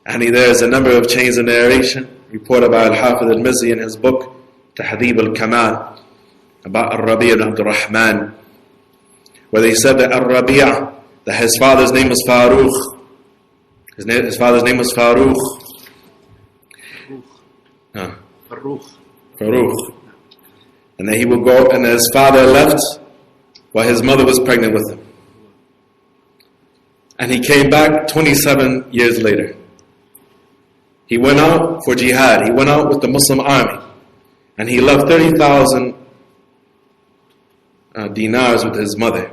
and there's a number of chains of narration reported by Al-Hafidh al-Mizzi in his book, Tahdhib al-Kamal, about Al-Rabi' ibn Abdul Rahman, where they said that Al-Rabi', that his father's name was Farooq. His father's name was Farooq. Farooq. And then he would go, and his father left while his mother was pregnant with him. And he came back 27 years later. He went out for jihad. He went out with the Muslim army. And he left 30,000 dinars with his mother.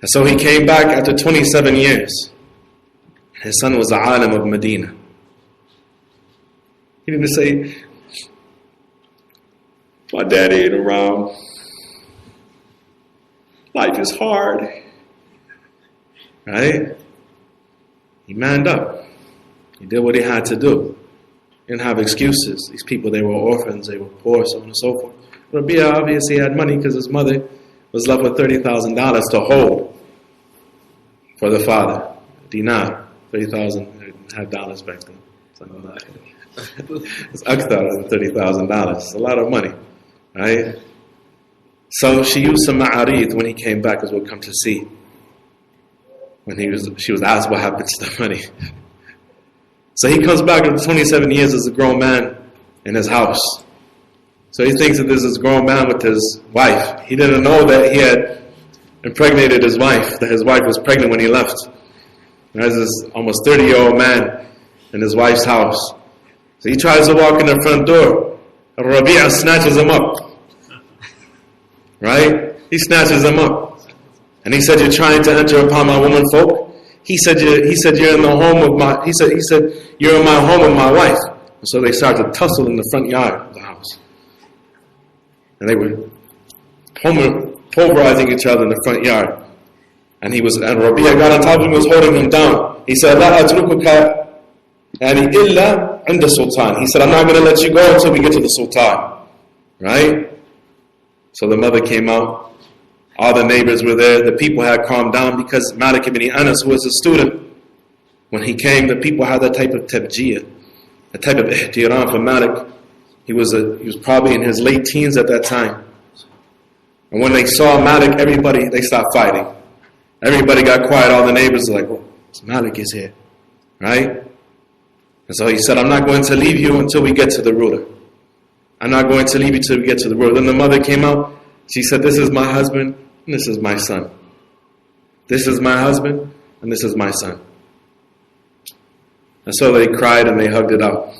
And so he came back after 27 years. His son was the alim of Medina. He didn't say, my daddy ain't around. Life is hard. Right? He manned up. He did what he had to do. You didn't have excuses. These people, they were orphans, they were poor, so on and so forth. Rabi'a obviously had money because his mother was left with $30,000 to hold for the father. Dinar, 30,000, they didn't have dollars back then. Something like that. It's akthar than $30,000. It's a lot of money, right? So she used some ma'arith when he came back, as we'll come to see. When she was asked what happened to the money. So he comes back after 27 years as a grown man in his house. So he thinks that there's this grown man with his wife. He didn't know that he had impregnated his wife, that his wife was pregnant when he left. There's this almost 30-year-old man in his wife's house. So he tries to walk in the front door. Rabi'a snatches him up. Right? He snatches him up. And he said, "You're trying to enter upon my woman folk?" He said, "You're in the home of my." He said, "You're in my home with my wife." And so they started to tussle in the front yard of the house, and they were pulverizing each other in the front yard. And Rabi'a got on top of him, was holding him down. He said, "La atrukuka illa inda sultan." He said, "I'm not going to let you go until we get to the sultan." Right? So the mother came out. All the neighbors were there. The people had calmed down because Malik ibn Anas, who was a student, when he came, the people had that type of tabjiyah, a type of ihtiram for Malik. He was probably in his late teens at that time. And when they saw Malik, they stopped fighting. Everybody got quiet. All the neighbors were like, "Oh, Malik is here." Right? And so he said, "I'm not going to leave you until we get to the ruler. I'm not going to leave you until we get to the ruler." Then the mother came out. She said, "This is my husband, and this is my son. This is my husband, and this is my son." And so they cried and they hugged it out.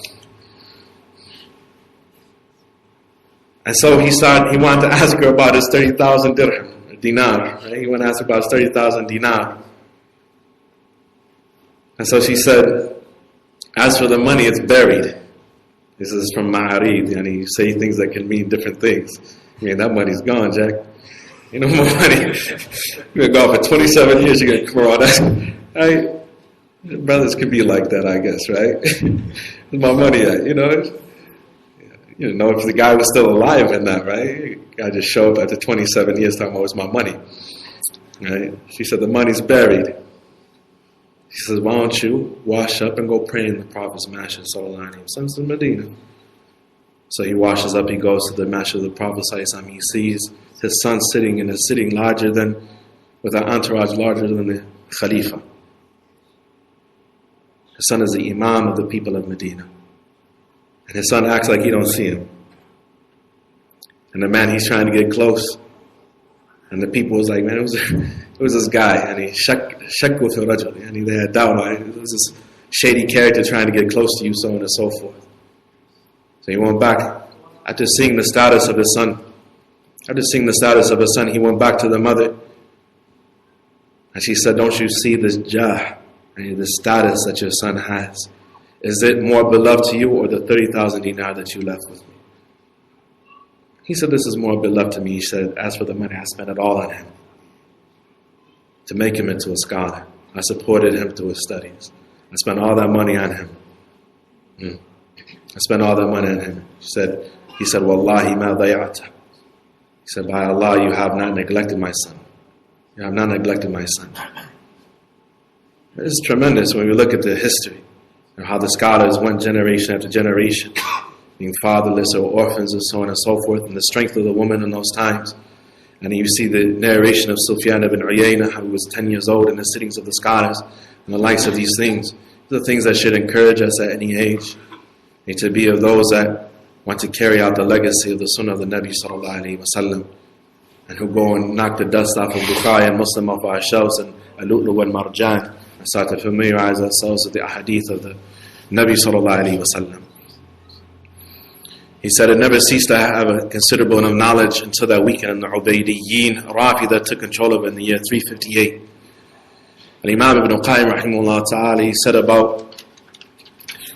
And so he wanted to ask her about his 30,000 dirham, dinar. Right? He wanted to ask her about his 30,000 dinar. And so she said, "As for the money, it's buried." This is from Ma'arid, and you say things that can mean different things. I mean, that money's gone, Jack. You know, more money. You're going to go for 27 years, you're going to come around that. Right? Brothers can be like that, I guess, right? Where's my money at? You know, if the guy was still alive in that, right? I just show up after 27 years talking about where's my money. Right? She said, "The money's buried." She says, "Why don't you wash up and go pray in the Prophet's masjid, sallallahu alaihi wasallam, in Medina?" So he washes up, he goes to the masjid of the Prophet sallallahu alaihi wasallam. He sees his son sitting in a sitting with an entourage larger than the Khalifa. His son is the Imam of the people of Medina. And his son acts like he don't see him. And the man, he's trying to get close. And the people was like, "Man, it was this guy." And he shakku fi rajul. And they had doubt on it. It was this shady character trying to get close to you, so on and so forth. So he went back. After seeing the status of his son, he went back to the mother. And she said, "Don't you see this jah, the status that your son has? Is it more beloved to you or the 30,000 dinar that you left with me?" He said, "This is more beloved to me." He said, "As for the money, I spent it all on him to make him into a scholar. I supported him through his studies. I spent all that money on him. I spent all that money on him." He said, "Wallahi ma dayata." He said, "By Allah, you have not neglected my son. You have not neglected my son." It's tremendous when we look at the history of how the scholars went generation after generation, being fatherless or orphans and so on and so forth, and the strength of the woman in those times. And you see the narration of Sufyan ibn Uyayna, how he was 10 years old in the sittings of the scholars, and the likes of these things. These are things that should encourage us at any age, and to be of those that want to carry out the legacy of the Sunnah of the Nabi sallallahu alaihi wasallam, and who go and knock the dust off of Bukhari and Muslim off our shelves and al-Lu'lu' wal-Marjan, and start to familiarize ourselves with the ahadith of the Nabi sallallahu alaihi wasallam. He said it never ceased to have a considerable enough knowledge until that weekend the Ubaydiyyin Rafida took control of it in the year 358. And Imam Ibn Qayyim rahimahullah ta'ala, he said about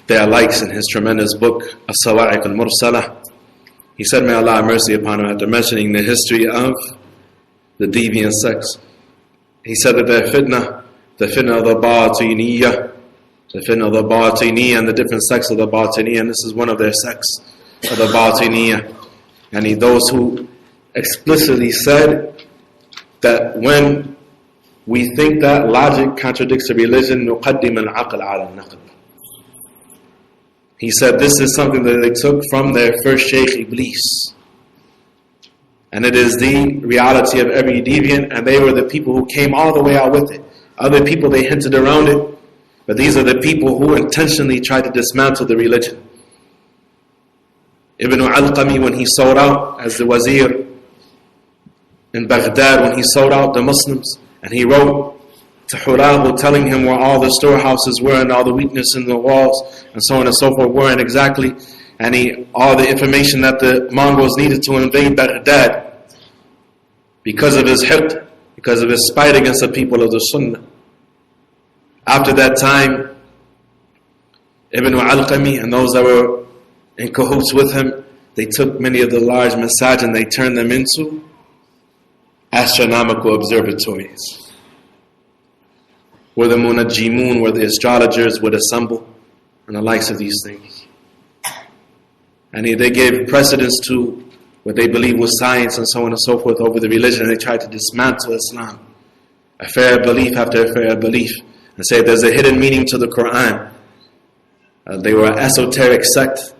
their likes in his tremendous book As-Sawa'iq al-Mursalah. He said, may Allah have mercy upon him, after mentioning the history of the deviant sects. He said that the fitna of the Batiniyah, The fitna of the Batiniyah and the different sects of the Batiniyah, and this is one of their sects of the Batiniyah. And those who explicitly said that when we think that logic contradicts a religion, نُقَدِّمَ الْعَقْلَ عَلَى النَّقْلِ. He said this is something that they took from their first Shaykh Iblis. And it is the reality of every deviant, and they were the people who came all the way out with it. Other people, they hinted around it, but these are the people who intentionally tried to dismantle the religion. Ibn al-Alqami, when he sold out as the wazir in Baghdad, when he sold out the Muslims, and he wrote to Hurabu telling him where all the storehouses were and all the weakness in the walls and so on and so forth were, and exactly, and all the information that the Mongols needed to invade Baghdad because of his hiqd, because of his spite against the people of the Sunnah. After that time, Ibn al-Alqami and those that were in cahoots with him, they took many of the large masajid and they turned them into astronomical observatories, where the munajjimun, where the astrologers would assemble, and the likes of these things. And they gave precedence to what they believed was science and so on and so forth over the religion, and they tried to dismantle Islam, affair belief after affair belief, and say there's a hidden meaning to the Quran. They were an esoteric sect.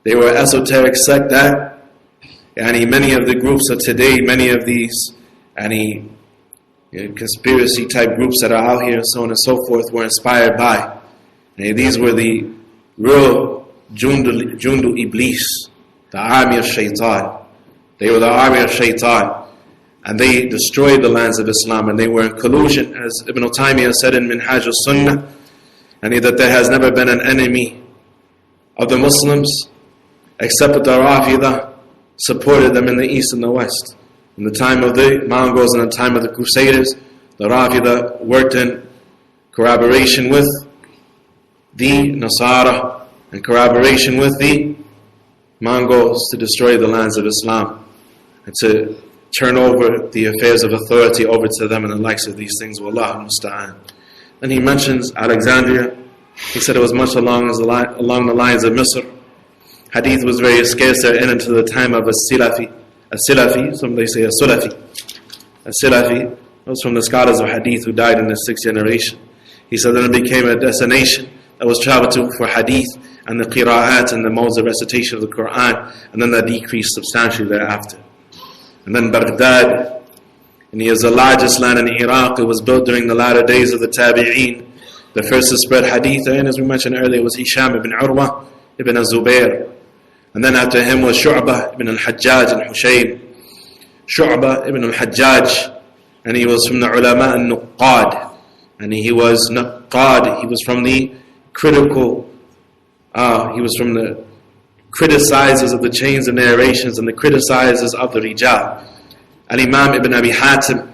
They were an esoteric sect that many of the groups of today, many of these conspiracy type groups that are out here and so on and so forth were inspired by. And these were the real Jundu Iblis, the army of Shaitan. They were the army of Shaitan. And they destroyed the lands of Islam, and they were in collusion, as Ibn Taymiyyah said in Minhaj al-Sunnah, and that there has never been an enemy of the Muslims except that the Rafidah supported them in the east and the west. In the time of the Mongols and the time of the Crusaders, the Rafidah worked in corroboration with the Nasara and corroboration with the Mongols to destroy the lands of Islam and to turn over the affairs of authority over to them and the likes of these things. Wallahu musta'an. Then he mentions Alexandria. He said it was much along the lines of Misr. Hadith was very scarce there and into the time of a Silafi, some they say a Sulafi. A Silafi was from the scholars of Hadith who died in the 6th generation. He said then it became a destination that was traveled to for Hadith and the Qira'at and the modes of recitation of the Quran, and then that decreased substantially thereafter. And then Baghdad, and he is the largest land in Iraq. It was built during the latter days of the Tabi'een. The first to spread Hadith, and as we mentioned earlier, was Hisham ibn Urwa ibn Zubair. And then after him was Shu'bah ibn al-Hajjaj and Hushaym. Shu'bah ibn al-Hajjaj, and he was from the ulama al-Nuqqad. And he was Nuqqad, he was from the critical, he was from the criticizers of the chains of narrations and the criticizers of the Rijal. Al-Imam ibn Abi Hatim,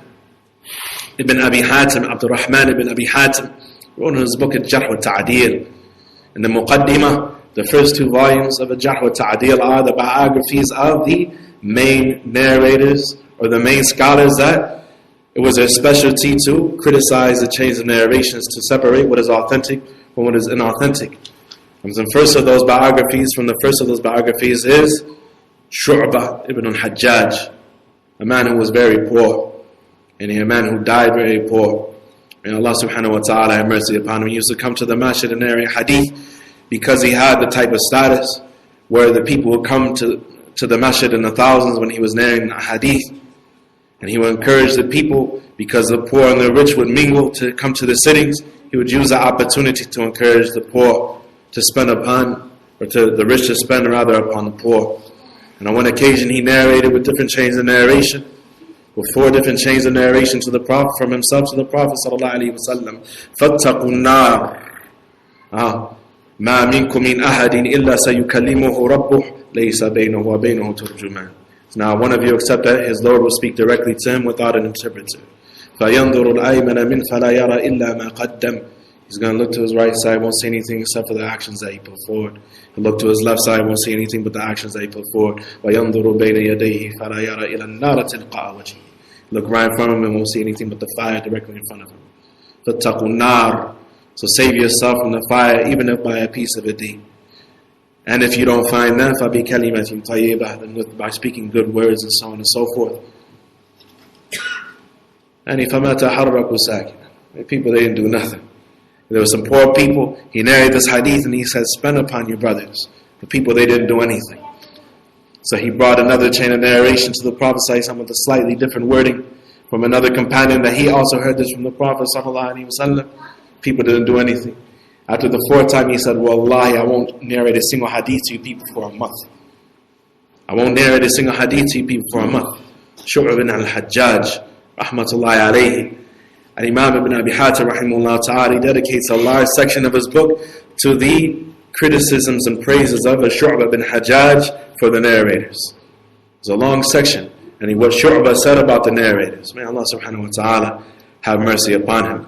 Abdul Rahman ibn Abi Hatim, wrote in his book Al-Jarh wa Ta'dil. In the Muqaddimah, the first 2 volumes of Al-Jarh wa Ta'dil are the biographies of the main narrators or the main scholars that it was their specialty to criticize the chains of narrations, to separate what is authentic from what is inauthentic. And the first of those biographies, is Shu'bah ibn al-Hajjaj, a man who was very poor, and a man who died very poor. And Allah subhanahu wa ta'ala have mercy upon him. He used to come to the masjid and narrate hadith because he had the type of status where the people would come to the masjid in the thousands when he was narrating a hadith. And he would encourage the people, because the poor and the rich would mingle, to come to the sittings. He would use the opportunity to encourage the poor to spend upon, or to the rich to spend rather upon the poor. And on one occasion he narrated with different chains of narration, with 4 different chains of narration to the Prophet, from himself to the Prophet sallallahu alaihi wasallam. فَاتَّقُوا النَّارِ مَا مِنْكُمْ مِنْ أَحَدٍ إِلَّا سَيُكَلِّمُهُ رَبُّهُ لَيْسَ بَيْنَهُ وَبَيْنَهُ تُرْجُمَانٌ. Now one of you except that his Lord will speak directly to him without an interpreter. فَيَنْظُرُ الْأَيْمَنَ مِنْ فَلَا يَرَى إِلَّا مَا قَدَّمَ. He's going to look to his right side, won't see anything except for the actions that he put forward. He'll look to his left side, won't see anything but the actions that he put forward. وَيَنْظُرُ بَيْنَ يَدَيْهِ فَلَا يَرَى إِلَى النَّارَ تِلْقَاءَ وَجْهِهِ. Look right in front of him and won't see anything but the fire directly in front of him. فَاتَّقُوا النَّارِ. So save yourself from the fire, even if by a piece of a deed. And if you don't find that, فَبِكَلِمَةٍ طَيِّبَةٍ, then by speaking good words and so on and so forth. And فَمَا تَحَرَّكُوا سَاكِنًا. People, they didn't do nothing. There were some poor people. He narrated this hadith and he said, spend upon your brothers. The people, they didn't do anything. So he brought another chain of narration to the Prophet ﷺ with a slightly different wording from another companion that he also heard this from the Prophet ﷺ. People didn't do anything. After the fourth time he said, Wallahi, I won't narrate a single hadith to you people for a month. I won't narrate a single hadith to you people for a month. Shu'b ibn al-Hajjaj, rahmatullahi alayhi. And Imam ibn Abi Hatim, rahimahullah ta'ala, he dedicates a large section of his book to the criticisms and praises of Shu'b ibn Hajjaj for the narrators. It's a long section. And what Shu'bah said about the narrators. May Allah subhanahu wa ta'ala have mercy upon him.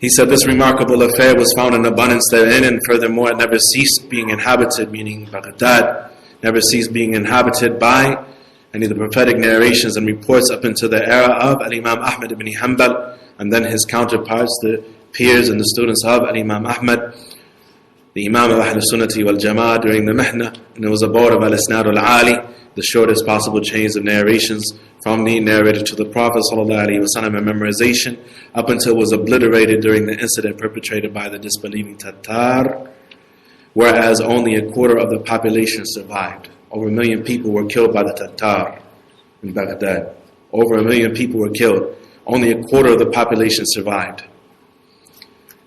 He said this remarkable affair was found in abundance therein, and furthermore it never ceased being inhabited, meaning Baghdad, never ceased being inhabited by any of the prophetic narrations and reports up into the era of Al-Imam Ahmad ibn Hanbal, and then his counterparts, the peers and the students of Al-Imam Ahmad, the Imam of Ahl Sunnati wal Jama'ah during the Mihna, and it was a board of Al-Isnad al-Ali, the shortest possible chains of narrations from the narrator to the Prophet ﷺ and memorization, up until it was obliterated during the incident perpetrated by the disbelieving Tatar, whereas only a quarter of the population survived. Over 1 million people were killed by the Tatar in Baghdad. Over 1 million people were killed. Only a quarter of the population survived.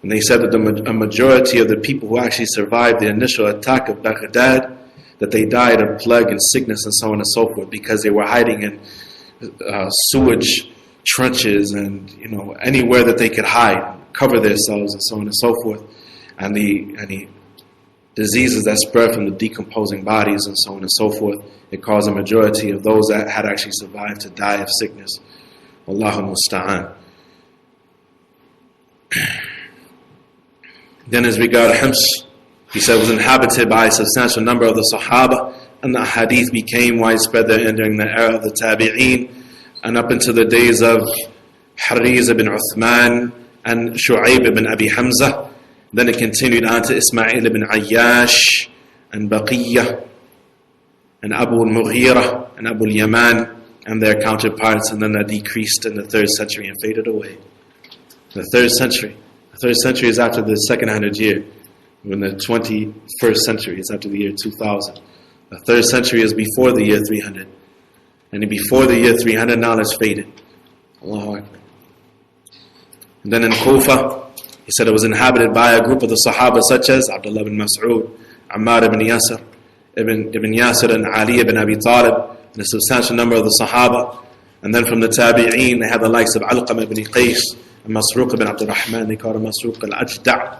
And they said that a majority of the people who actually survived the initial attack of Baghdad, that they died of plague and sickness and so on and so forth, because they were hiding in sewage trenches and anywhere that they could hide, cover themselves and so on and so forth. And the diseases that spread from the decomposing bodies and so on and so forth, it caused a majority of those that had actually survived to die of sickness. Allahu musta'an. Then as regard Hims, he said it was inhabited by a substantial number of the Sahaba, and the hadith became widespread therein during the era of the Tabi'een, and up into the days of Hariz ibn Uthman and Shu'aib ibn Abi Hamza. Then it continued on to Ismail ibn Ayyash and Baqiyah and Abu al-Mughira and Abu al-Yaman and their counterparts, and then that decreased in the 3rd century and faded away. The 3rd century. The 3rd century is after the 200 year. When the 21st century is after the year 2000. The 3rd century is before the year 300. And before the year 300, knowledge faded. Allahu Akbar. And then in Kufa, he said it was inhabited by a group of the Sahaba such as Abdullah ibn Mas'ud, Ammar ibn Yasir, Ibn Yasir and Ali ibn Abi Talib, and a substantial number of the Sahaba. And then from the Tabi'een, they had the likes of Alqam ibn Qais, and Masruq ibn Abdul Rahman, they called him Masruq al-Ajda'.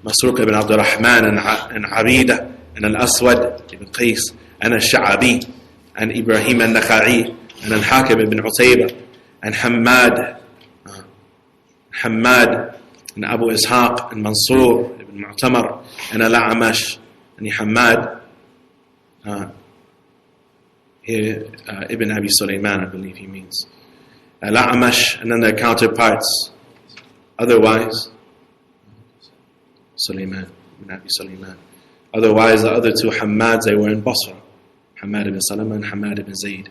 Masruq ibn Abdul Rahman and Abida and Al-Aswad ibn Qais and Al-Sha'abi and Ibrahim al-Nakha'i and Al-Hakim ibn Utayba and Hammad and Abu Ishaq and Mansur ibn Mu'tamar and Al-A'mash and Hammad ibn Abi Sulaiman, I believe he means. Al-A'mash, and then their counterparts. Otherwise, Sulaiman, ibn Abi Sulaiman. Otherwise, the other two Hammads, they were in Basra. Hammad ibn Salama and Hammad ibn Zayd.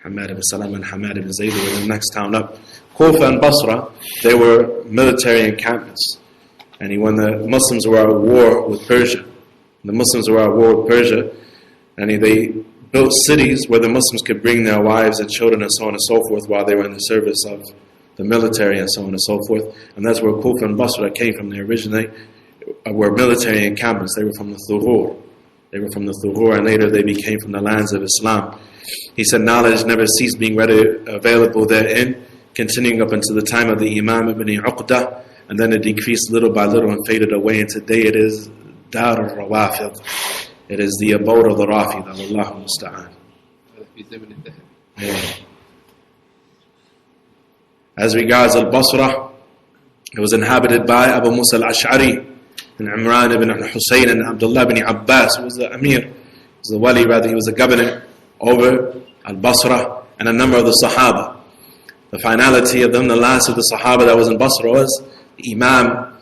Hammad ibn Salama and Hammad ibn Zayd were the next town up. Kufa and Basra, they were military encampments. And when the Muslims were at war with Persia, and they built cities where the Muslims could bring their wives and children and so on and so forth while they were in the service of the military and so on and so forth. And that's where Kufa and Basra came from. They originally were military encampments. They were from the Thughur. And later they became from the lands of Islam. He said knowledge never ceased being readily available therein, continuing up until the time of the Imam ibn Uqda, and then it decreased little by little and faded away, and today it is Dar al-Rawafid. It is the abode of the Rafid. Allahu musta'an. Yeah. As regards al-Basra, it was inhabited by Abu Musa al-Ash'ari and Imran ibn Hussein and Abdullah ibn Abbas, who was the Amir, he was the Wali, rather, he was the governor over al-Basra, and a number of the Sahaba. The finality of them, the last of the Sahaba that was in Basra was the Imam,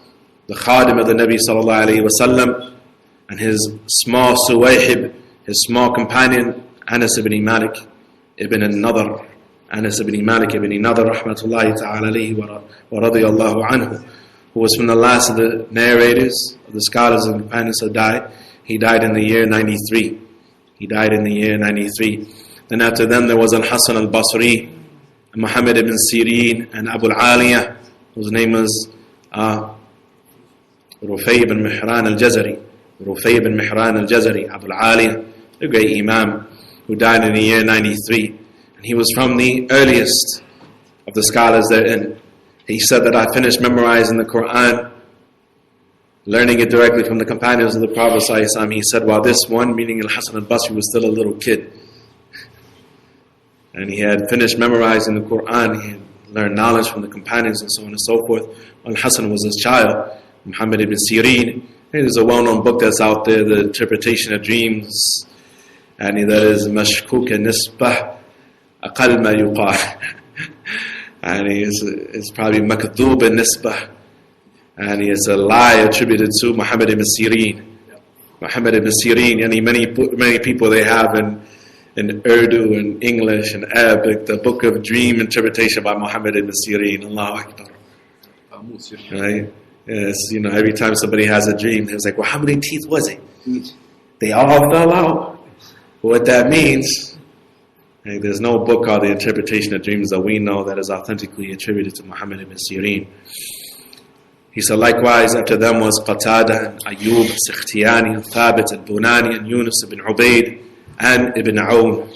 the Khadim of the Nabi sallallahu alayhi wasallam, and his small Suwayhib, his small companion, Anas ibn Malik ibn al-Nadr, Anas ibn Malik ibn Nadr, rahmatullahi ta'ala alayhi wa radiyallahu anhu, who was from the last of the narrators, of the scholars and companions who died. He died in the year 93. He died in the year 93. Then after them there was Al-Hasan al-Basri, Muhammad ibn Sirin, and Abu al-Aliyah, whose name was Rufay ibn Mihran al-Jazari. Rufay ibn Mihran al-Jazari, Abu al-Aliyah, a great Imam who died in the year 93. And he was from the earliest of the scholars therein. He said that I finished memorizing the Quran, learning it directly from the companions of the Prophet ﷺ. He said, while this one, meaning Al-Hasan al-Basri, was still a little kid. And he had finished memorizing the Quran, he had learned knowledge from the companions and so on and so forth. Al-Hasan was his child, Muhammad ibn Sirin. There's a well-known book that's out there, The Interpretation of Dreams. And that is Mashkuk nisbah aqal ma yuqah. And it's probably Makdoob nisbah. And he is a lie attributed to Muhammad ibn Sirin. Muhammad ibn Sirin, and many people they have in Urdu and English and Arabic, the book of dream interpretation by Muhammad ibn Sirin. Allahu Akbar. Right? Yes, every time somebody has a dream, he was like, well, how many teeth was it? They all fell out. What that means, there's no book called The Interpretation of Dreams that we know that is authentically attributed to Muhammad ibn Sirin. He said, likewise, after them was Qatada, and Ayyub, Sikhtiyani, and Thabit, and Bunani, and Yunus ibn Ubaid, and Ibn Aoun.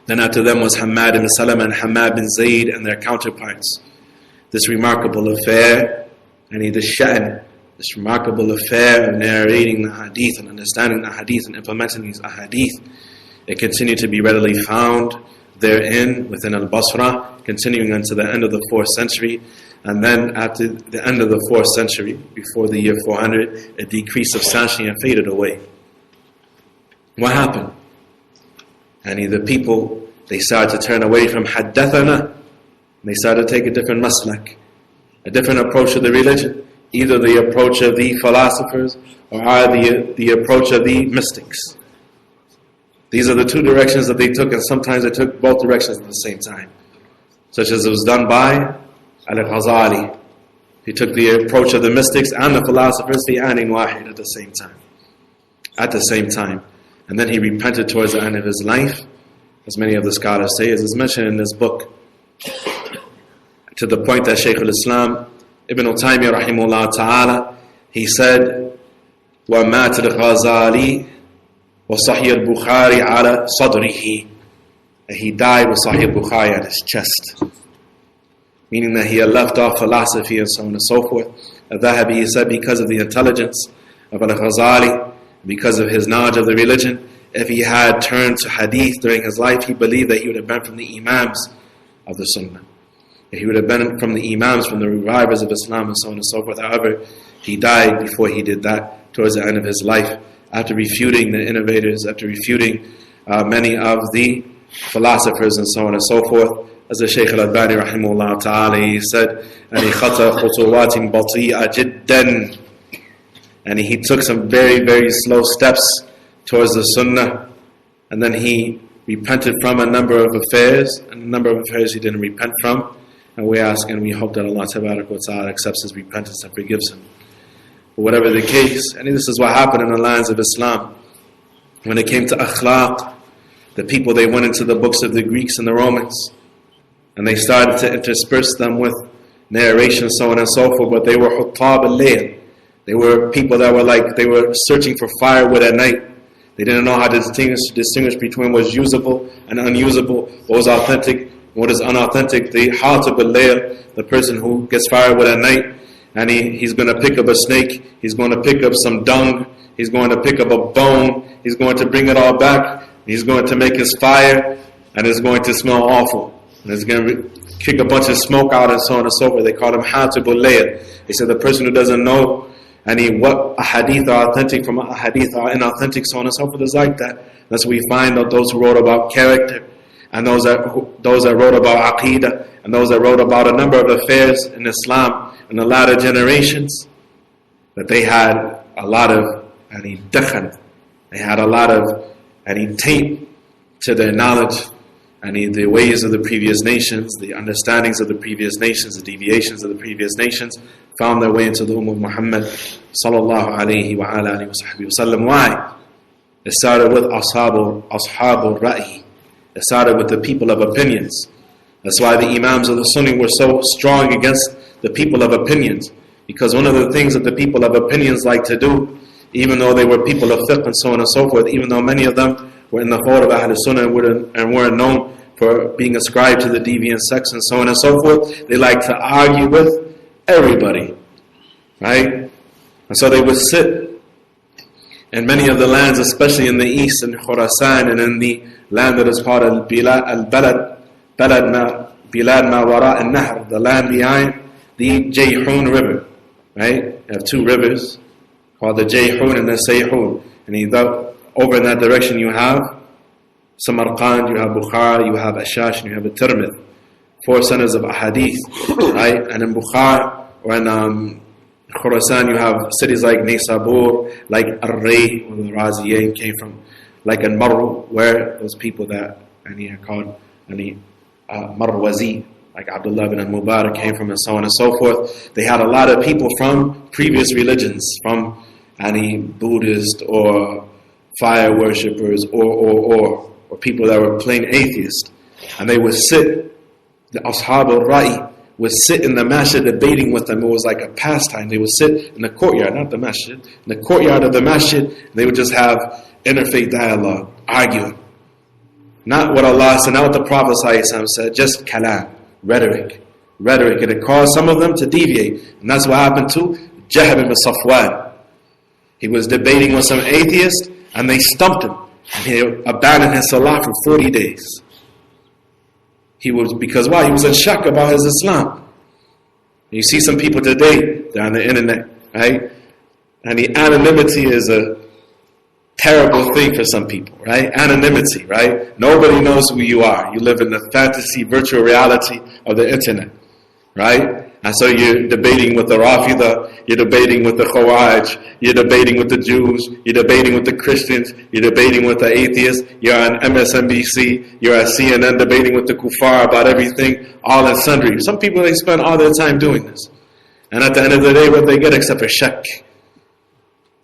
Then after them was Hamad ibn Salama and Hamad bin Zayd and their counterparts. This remarkable affair, this remarkable affair of narrating the hadith and understanding the hadith and implementing these ahadith, it continued to be readily found therein within Al-Basra, continuing until the end of the 4th century. And then after the end of the 4th century, before the year 400, it decreased substantially and faded away. What happened? And the people, they started to turn away from haddathana. They started to take a different maslak, a different approach to the religion. Either the approach of the philosophers or the approach of the mystics. These are the two directions that they took, and sometimes they took both directions at the same time. Such as it was done by Al-Ghazali. He took the approach of the mystics and the philosophers, the anin wahid, at the same time. And then he repented towards the end of his life, as many of the scholars say, as is mentioned in this book, to the point that Shaykh al-Islam Ibn Taymiyyah rahimahullah ta'ala, he said, وَمَاتَ الْغَزَالِي وَصَحِيَ الْبُخَارِ عَلَى صَدْرِهِ. He died with Sahih Bukhari at his chest. Meaning that he had left off philosophy and so on and so forth. Al-Dhahabi, he said, because of the intelligence of Al-Ghazali, because of his knowledge of the religion, if he had turned to hadith during his life, he believed that he would have been from the imams of the sunnah. He would have been from the imams, from the revivers of Islam and so on and so forth. However, he died before he did that, towards the end of his life, after refuting the innovators, after refuting many of the philosophers and so on and so forth. As the Shaykh al-Albani rahimahullah ta'ala, he said, and he took some very, very slow steps towards the sunnah, and then he repented from a number of affairs, and a number of affairs he didn't repent from. And we ask and we hope that Allah Tabarak wa Ta'ala accepts his repentance and forgives him. But whatever the case, and this is what happened in the lands of Islam. When it came to akhlaq, the people, they went into the books of the Greeks and the Romans, and they started to intersperse them with narration, so on and so forth. But they were huttab al-layl. They were people that were they were searching for firewood at night. They didn't know how to distinguish between what was usable and unusable, what was authentic, what is unauthentic. The hatib al-layl, the person who gets firewood at night, and he's going to pick up a snake, he's going to pick up some dung, he's going to pick up a bone, he's going to bring it all back, he's going to make his fire, and it's going to smell awful. And it's going to kick a bunch of smoke out and so on and so forth. They call him hatib al-layl. They said the person who doesn't know what a hadith are authentic from a hadith are inauthentic, so on and so forth, is like that. That's what we find out those who wrote about character. and those that wrote about Aqeedah, and those that wrote about a number of affairs in Islam in the latter generations, that they had a lot of dakhan, they had a lot of taint to their knowledge, the ways of the previous nations, the understandings of the previous nations, the deviations of the previous nations, found their way into the Ummah of Muhammad sallallahu alayhi wa ala alihi wa sallam. Why? It started with ashabul ra'i. It started with the people of opinions. That's why the Imams of the Sunni were so strong against the people of opinions. Because one of the things that the people of opinions like to do, even though they were people of fiqh and so on and so forth, even though many of them were in the fold of Ahl Sunnah and weren't known for being ascribed to the deviant sects and so on and so forth, they like to argue with everybody. Right? And so they would sit in many of the lands, especially in the east, in Khurasan, and in the land that is called Bilad Ma Wara al-Nahr, the land behind the Jayhun River. Right? You have two rivers called the Jayhun and the Sayhun. And over in that direction you have Samarkand, you have Bukhara, you have Ashash, and you have Tirmidh. 4 centers of ahadith. Right? And in Bukhara, or in Khurasan, you have cities like Nisabur, like Ar-Ray, where the Raziyain came from, like in Marw, where those people that are called Marwazi, like Abdullah bin al-Mubarak came from, and so on and so forth. They had a lot of people from previous religions, from any Buddhist or fire worshippers or people that were plain atheists. And they would sit, the Ashab al-Ra'i would sit in the masjid debating with them. It was like a pastime. They would sit in the courtyard, not the masjid, in the courtyard of the masjid, and they would just have interfaith dialogue, arguing. Not what Allah said, not what the Prophet said, just kalam, rhetoric. And it caused some of them to deviate. And that's what happened to Jahm ibn Safwan. He was debating with some atheists, and they stumped him. And he abandoned his salah for 40 days. Because why? He was in shock about his Islam. You see some people today, they're on the internet, right? And the anonymity is a terrible thing for some people, right? Anonymity, right? Nobody knows who you are. You live in the fantasy, virtual reality of the internet, right? And so you're debating with the Rafida, you're debating with the Khawarij, you're debating with the Jews, you're debating with the Christians, you're debating with the atheists, you're on MSNBC, you're at CNN debating with the kuffar about everything, all in sundry. Some people, they spend all their time doing this. And at the end of the day, what they get except a shak.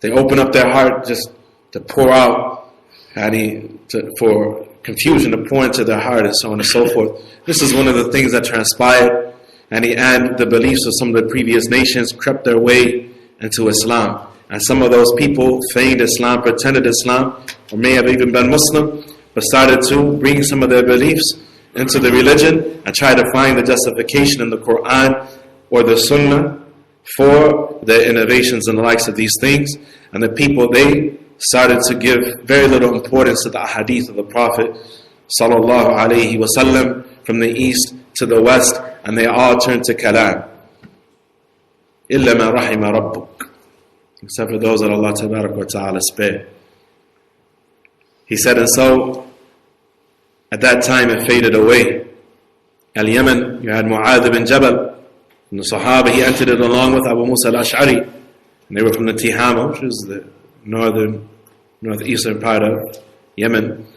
They open up their heart just to pour out, for confusion to pour into their heart and so on and so forth. This is one of the things that transpired. And the beliefs of some of the previous nations crept their way into Islam. And some of those people feigned Islam, pretended Islam, or may have even been Muslim, but started to bring some of their beliefs into the religion and try to find the justification in the Quran or the Sunnah for their innovations and the likes of these things. And the people, they started to give very little importance to the ahadith of the Prophet sallallahu alaihi wasallam from the east to the west, and they all turned to kalam. إِلَّا مَا رَحِمَ رَبُّكَ, except for those that Allah tabarak wa ta'ala spared. He said, and so at that time it faded away. Al-Yemen, you had Mu'adh ibn Jabal from the Sahaba. He entered it along with Abu Musa al-Ash'ari, and they were from the Tihama, which is the northeastern part of Yemen,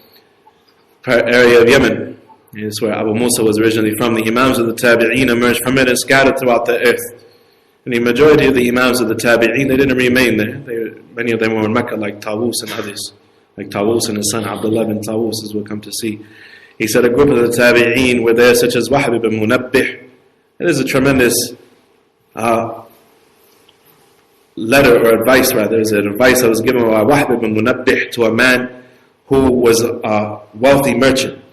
area of Yemen. It's where Abu Musa was originally from. The Imams of the Tabi'een emerged from it and scattered throughout the earth. And the majority of the Imams of the Tabi'een, they didn't remain there. Many of them were in Mecca, like Tawus and others. Like Tawus and his son Abdullah bin Tawus, as we'll come to see. He said a group of the Tabi'een were there, such as Wahb ibn Munabbih. It is a tremendous letter, or advice rather. It's an advice that was given by Wahb ibn Munabbih to a man who was a wealthy merchant,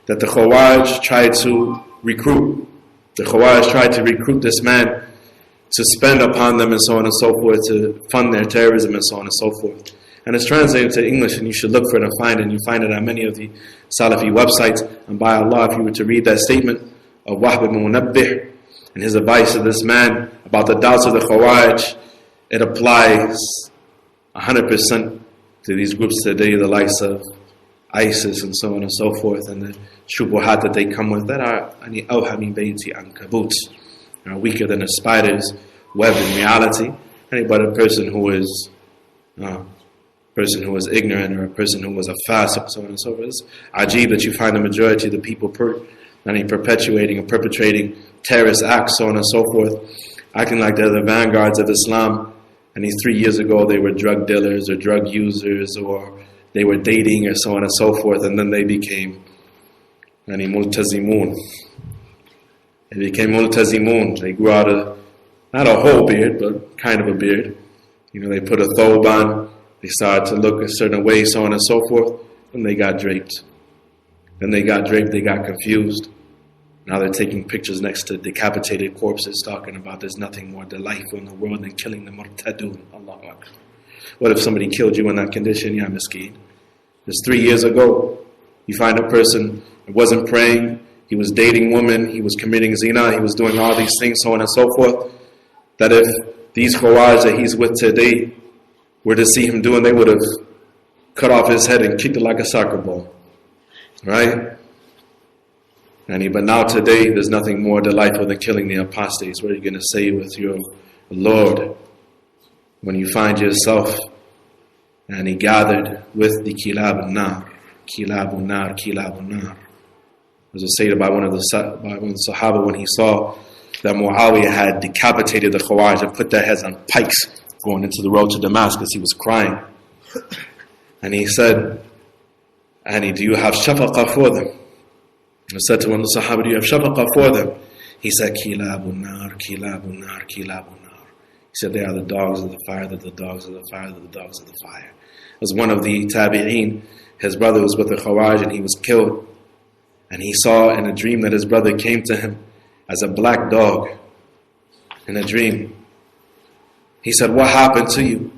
that the Khawarij tried to recruit. The Khawarij tried to recruit this man to spend upon them and so on and so forth, to fund their terrorism and so on and so forth. And it's translated to English, and you should look for it and find it. And you find it on many of the Salafi websites. And by Allah, if you were to read that statement of Wahb ibn Munabbih and his advice to this man about the doubts of the Khawarij, it applies 100% to these groups today, the likes of ISIS and so on and so forth, and the shubuhat that they come with, that are awha min bayti ankabut, are weaker than a spider's web in reality. But a person who is ignorant, or a person who was a fasiq, so on and so forth. It's ajib that you find the majority of the people perpetuating or perpetrating terrorist acts, so on and so forth, acting like they're the vanguards of Islam. And 3 years ago they were drug dealers or drug users, or they were dating, or so on and so forth, and then they became multazimun. They became multazimun. They grew out not a whole beard, but kind of a beard. They put a thobe on, they started to look a certain way, so on and so forth, and they got draped. Then they got draped, they got confused. Now they're taking pictures next to decapitated corpses, talking about there's nothing more delightful in the world than killing the murtadun. Allahu Akbar. What if somebody killed you in that condition? Ya miskeen. Just 3 years ago, you find a person who wasn't praying, he was dating women, he was committing zina, he was doing all these things, so on and so forth, that if these Khawarij that he's with today were to see him doing, they would have cut off his head and kicked it like a soccer ball. Right? But now today, there's nothing more delightful than killing the apostates. What are you going to say with your Lord when you find yourself gathered with the kilab al-nar, kilab al-nar, kilab al-nar? There's a statement by one of the Sahaba when he saw that Muawiyah had decapitated the Khawarij and put their heads on pikes going into the road to Damascus. He was crying. And he said, do you have shafaqah for them? I said to one of the Sahaba, do you have shafaqah for them? He said, Kilabun nar, Kilabun nar, Kilabun nar. He said, they are the dogs of the fire, they're the dogs of the fire, they're the dogs of the fire. It was one of the tabi'een. His brother was with the Khawarij and he was killed. And he saw in a dream that his brother came to him as a black dog in a dream. He said, what happened to you?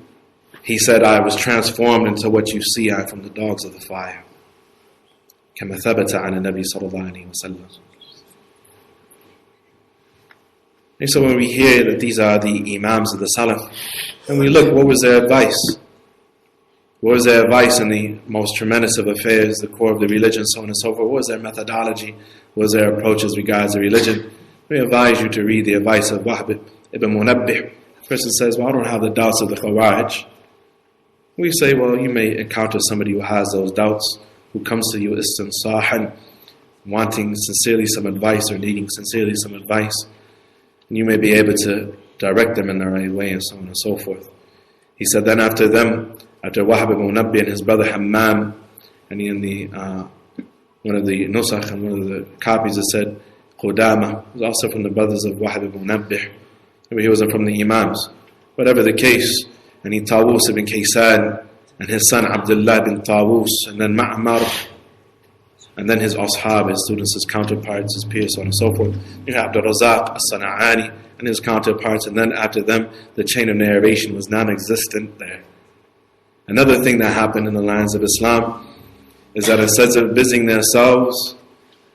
He said, I was transformed into what you see. I'm from the dogs of the fire. كما ثبت عن النبي صلى الله عليه وسلم. And so when we hear that these are the Imams of the Salaf, and we look, what was their advice? What was their advice in the most tremendous of affairs, the core of the religion, so on and so forth? What was their methodology? What was their approach as regards the religion? We advise you to read the advice of Wahb ibn Munabbih. The person says, well, I don't have the doubts of the Khawarij. We say, well, you may encounter somebody who has those doubts, who comes to you istinsahan, wanting sincerely some advice or needing sincerely some advice. And you may be able to direct them in the right way and so on and so forth. He said, then after them, after Wahb ibn Munabbih and his brother Hammam, and in the one of the nusakh and one of the copies it said Qudama, was also from the brothers of Wahb ibn Munabbih. Maybe he wasn't from the Imams. Whatever the case, and he Tawus ibn Kaysan, and his son Abdullah bin Tawus, and then Ma'mar, and then his ashab, his students, his counterparts, his peers, so on and so forth. You have Abdul Razak as-Sana'ani and his counterparts, and then after them, the chain of narration was non-existent there. Another thing that happened in the lands of Islam is that instead of busying themselves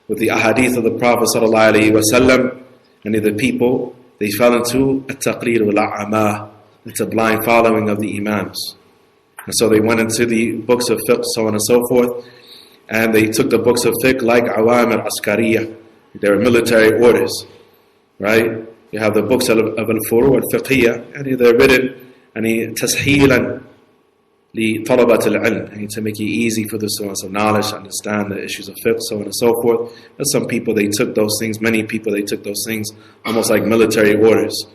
with the ahadith of the Prophet ﷺ and the people, they fell into at-taqlid wal-a'ama, it's a blind following of the Imams. And so they went into the books of fiqh, so on and so forth, and they took the books of fiqh like awam al-askariyah. They were military orders, right? You have the books of al-furu' al-fiqhiyah, and they're written tasheelan li talabat al-ilm, to make it easy for the students of knowledge to understand the issues of fiqh, so on and so forth. But some people, they took those things, many people, they took those things almost like military orders,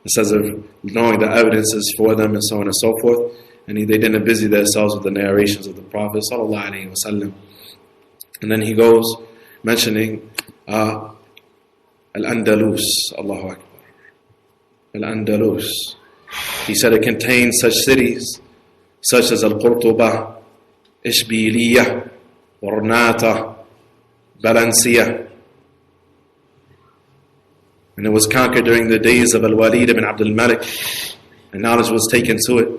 instead of knowing the evidences for them and so on and so forth. And they didn't busy themselves with the narrations of the Prophet ﷺ. And then he goes mentioning Al-Andalus, Allahu Akbar. Al-Andalus. He said it contains such cities such as Al-Qurtuba, Ishbiliyah, Ornata, Balancia. And it was conquered during the days of Al-Walid ibn Abdul Malik, and knowledge was taken to it.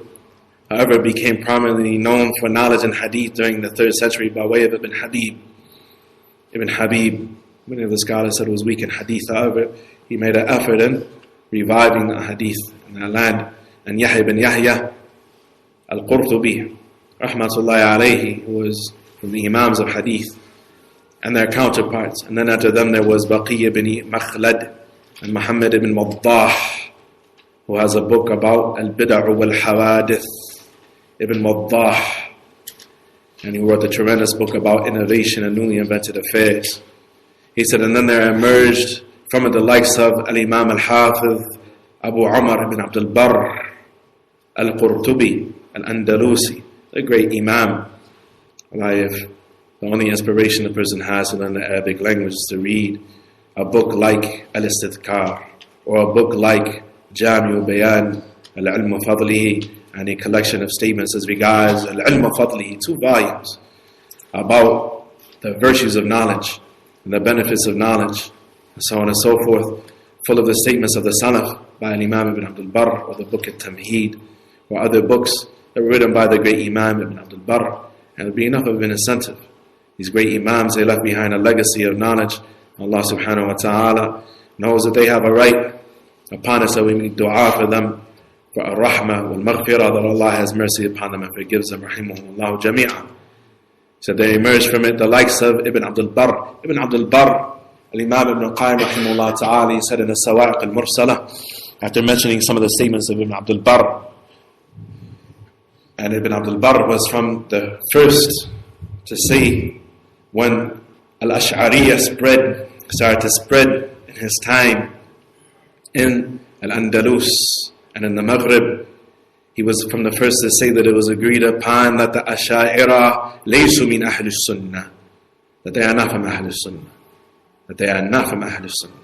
However, it became prominently known for knowledge and hadith during the 3rd century by way of Ibn Habib. Ibn Habib, many of the scholars said it was weak in hadith. However, he made an effort in reviving the hadith in that land. And Yahya ibn Yahya al-Qurtubi, rahmatullahi alayhi, who was from the Imams of Hadith and their counterparts. And then after them there was Baqi ibn Makhlad and Muhammad ibn Waddah, who has a book about Al-Bid'ah wal-Hawadith. Ibn Waddah, and he wrote a tremendous book about innovation and newly invented affairs. He said, and then there emerged from it the likes of Al-Imam Al-Hafiz, Abu Umar ibn Abdul Barr, Al-Qurtubi, Al-Andalusi, a great Imam. If the only inspiration a person has to learn the Arabic language is to read a book like Al-Istidhkar, or a book like Jami'u Bayan Al-Ilm Fadlihi, and a collection of statements as regards Al-Ilm Fadlihi, 2 volumes about the virtues of knowledge and the benefits of knowledge, and so on and so forth, full of the statements of the Salaf by Imam Ibn Abdul Barr, or the book At-Tamheed, or other books that were written by the great Imam Ibn Abdul Barr. And it would be enough of an incentive. These great Imams, they left behind a legacy of knowledge. Allah subhanahu wa ta'ala knows that they have a right upon us, that we make dua for them, for ar-rahmah wal-maghfirah, that Allah has mercy upon them and forgives them, rahimahumullahu jami'an. So they emerged from it the likes of Ibn Abdul Barr. Ibn Abdul Barr, Al-Imam Ibn Qayyim rahimahullah ta'ala, he said in the Sawa'iq al-Mursala, after mentioning some of the statements of Ibn Abdul Barr, and Ibn Abdul Barr was from the first to say when al-Ash'ariyyah started to spread in his time in Al-Andalus and in the Maghrib, he was from the first to say that it was agreed upon that the Ash'ira laysu min Ahl Sunnah, that they are not from Ahl Sunnah, that they are not from Ahl Sunnah.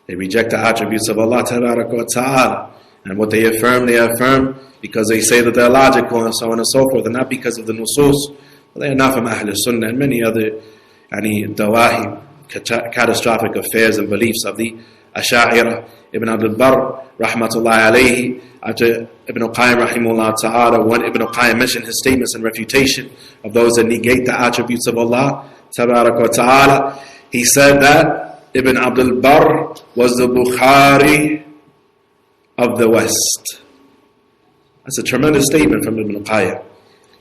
They reject the attributes of Allah Ta'ala, and what they affirm because they say that they're logical and so on and so forth, and not because of the nusus. They are not from Ahl Sunnah and many other dawahi, catastrophic affairs and beliefs of the Ash'ira. Ibn Abdul Barr, rahmatullahi alayhi, after Ibn Qayyim rahimahullah ta'ala, when Ibn Qayyim mentioned his statements in refutation of those that negate the attributes of Allah ta'ala, he said that Ibn Abdul Barr was the Bukhari of the West. That's a tremendous statement from Ibn Qayyim.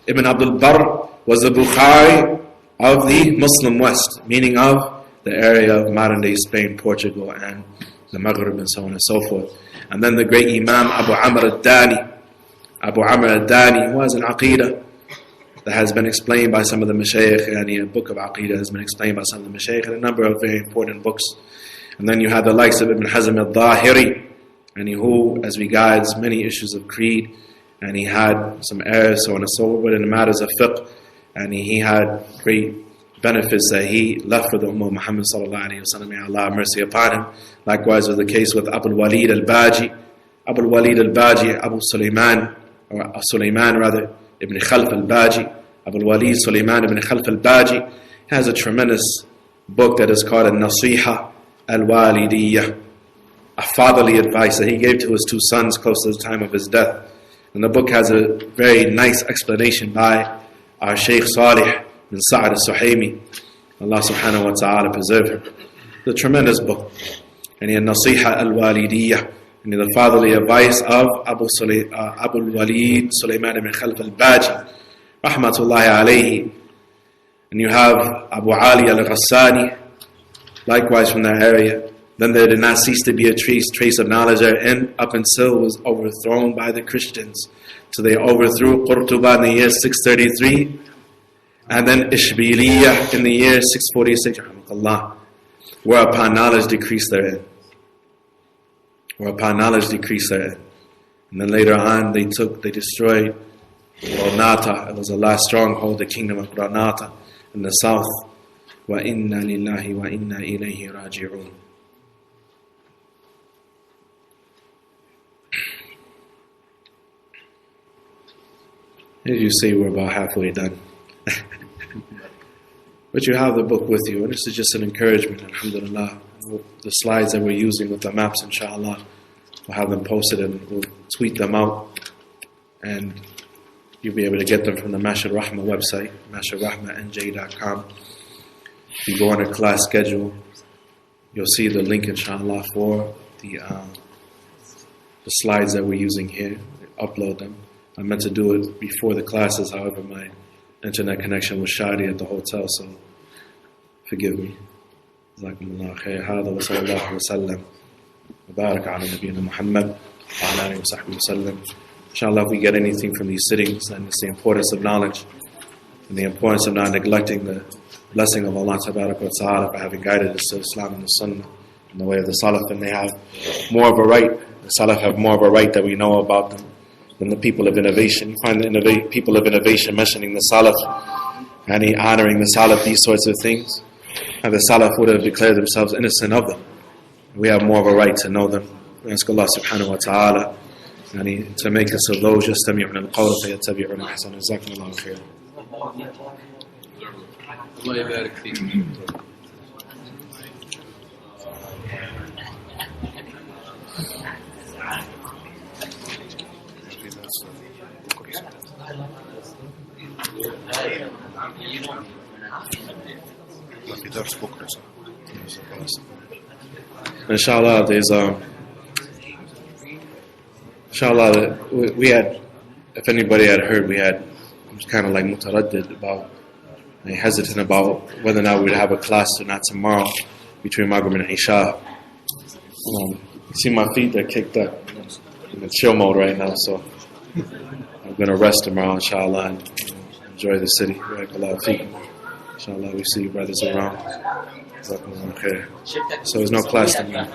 Ibn Abdul Barr was the Bukhari of the Muslim West, meaning of the area of modern-day Spain, Portugal, and the Maghrib, and so on and so forth. And then the great Imam Abu Amr al-Dani, who has an Aqeedah that has been explained by some of the Mashaykh, and a book of Aqeedah has been explained by some of the Mashaykh, and a number of very important books. And then you have the likes of Ibn Hazm al-Dhahiri, and who, as regards many issues of creed, and he had some errors, so on and so forth, but in the matters of fiqh, and he had great benefits that he left for the Ummah of Muhammad sallallahu alayhi wa sallam. May Allah have mercy upon him. Likewise was the case with Abu Walid al-Baji, Abu Sulaiman, or Sulaiman rather, Ibn Khalf al-Baji, Abu Walid Sulaiman ibn Khalf al-Baji, has a tremendous book that is called Al-Nasiha al-Walidiyyah, a fatherly advice that he gave to his 2 sons close to the time of his death. And the book has a very nice explanation by our Shaykh Salih bin Sa'ad al-Suhaimi. Allah subhanahu wa ta'ala preserve him. It's a tremendous book. And he had Nasiha al-Walidiyyah, and the fatherly advice of Abu Walid Sulaiman ibn Khalf al-Baji, rahmatullahi alayhi. And you have Abu Ali al-Ghassani, likewise from that area. Then there did not cease to be a trace of knowledge therein, up until it was overthrown by the Christians. So they overthrew Qurtuba in the year 633, and then Ishbiliyah in the year 646, whereupon knowledge decreased therein. And then later on, they destroyed Granata. It was the last stronghold, the kingdom of Granata in the south. Wa inna lillahi wa inna ilayhi raji'un. As you see, we're about halfway done. But you have the book with you, and this is just an encouragement, alhamdulillah. The slides that we're using with the maps, inshallah, we'll have them posted and we'll tweet them out, and you'll be able to get them from the Mashar Rahma website, masharrahmanj.com. If you go on a class schedule, you'll see the link, inshallah, for the slides that we're using here. Upload them. I meant to do it before the classes, however, my internet connection was shoddy at the hotel, so forgive me. Jazakumullah khair. Hada wa sallallahu wa sallam. Mubarak ala Nabiyyina Muhammad wa ala alihi wa sahbihi wa sallam. Inshallah, if we get anything from these sittings, then it's the importance of knowledge and the importance of not neglecting the blessing of Allah Tabarak wa Ta'ala for having guided us to Islam and the Sunnah in the way of the Salaf, and they have more of a right. The Salaf have more of a right that we know about them than the people of innovation. You find the people of innovation mentioning the Salaf and honoring the Salaf, these sorts of things. And the Salaf would have declared themselves innocent of them. We have more of a right to know them. We ask Allah subhanahu wa ta'ala to make us of those يستمعون القول فيتبعون أحسنه. جزاكم الله خيرا. الله يبارك فيك. في درس بكرة. Inshallah, there's inshallah, we had, if anybody had heard, I was kind of like mutaraddid about, hesitant about whether or not we'd have a class or not tomorrow between Maghrib and Isha. You see my feet, they're kicked up. I'm in chill mode right now, so I'm going to rest tomorrow, inshallah, and enjoy the city. Inshallah, we see you brothers around. So there's no class tomorrow.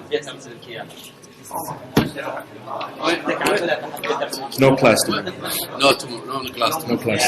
No class tomorrow. No class. No class.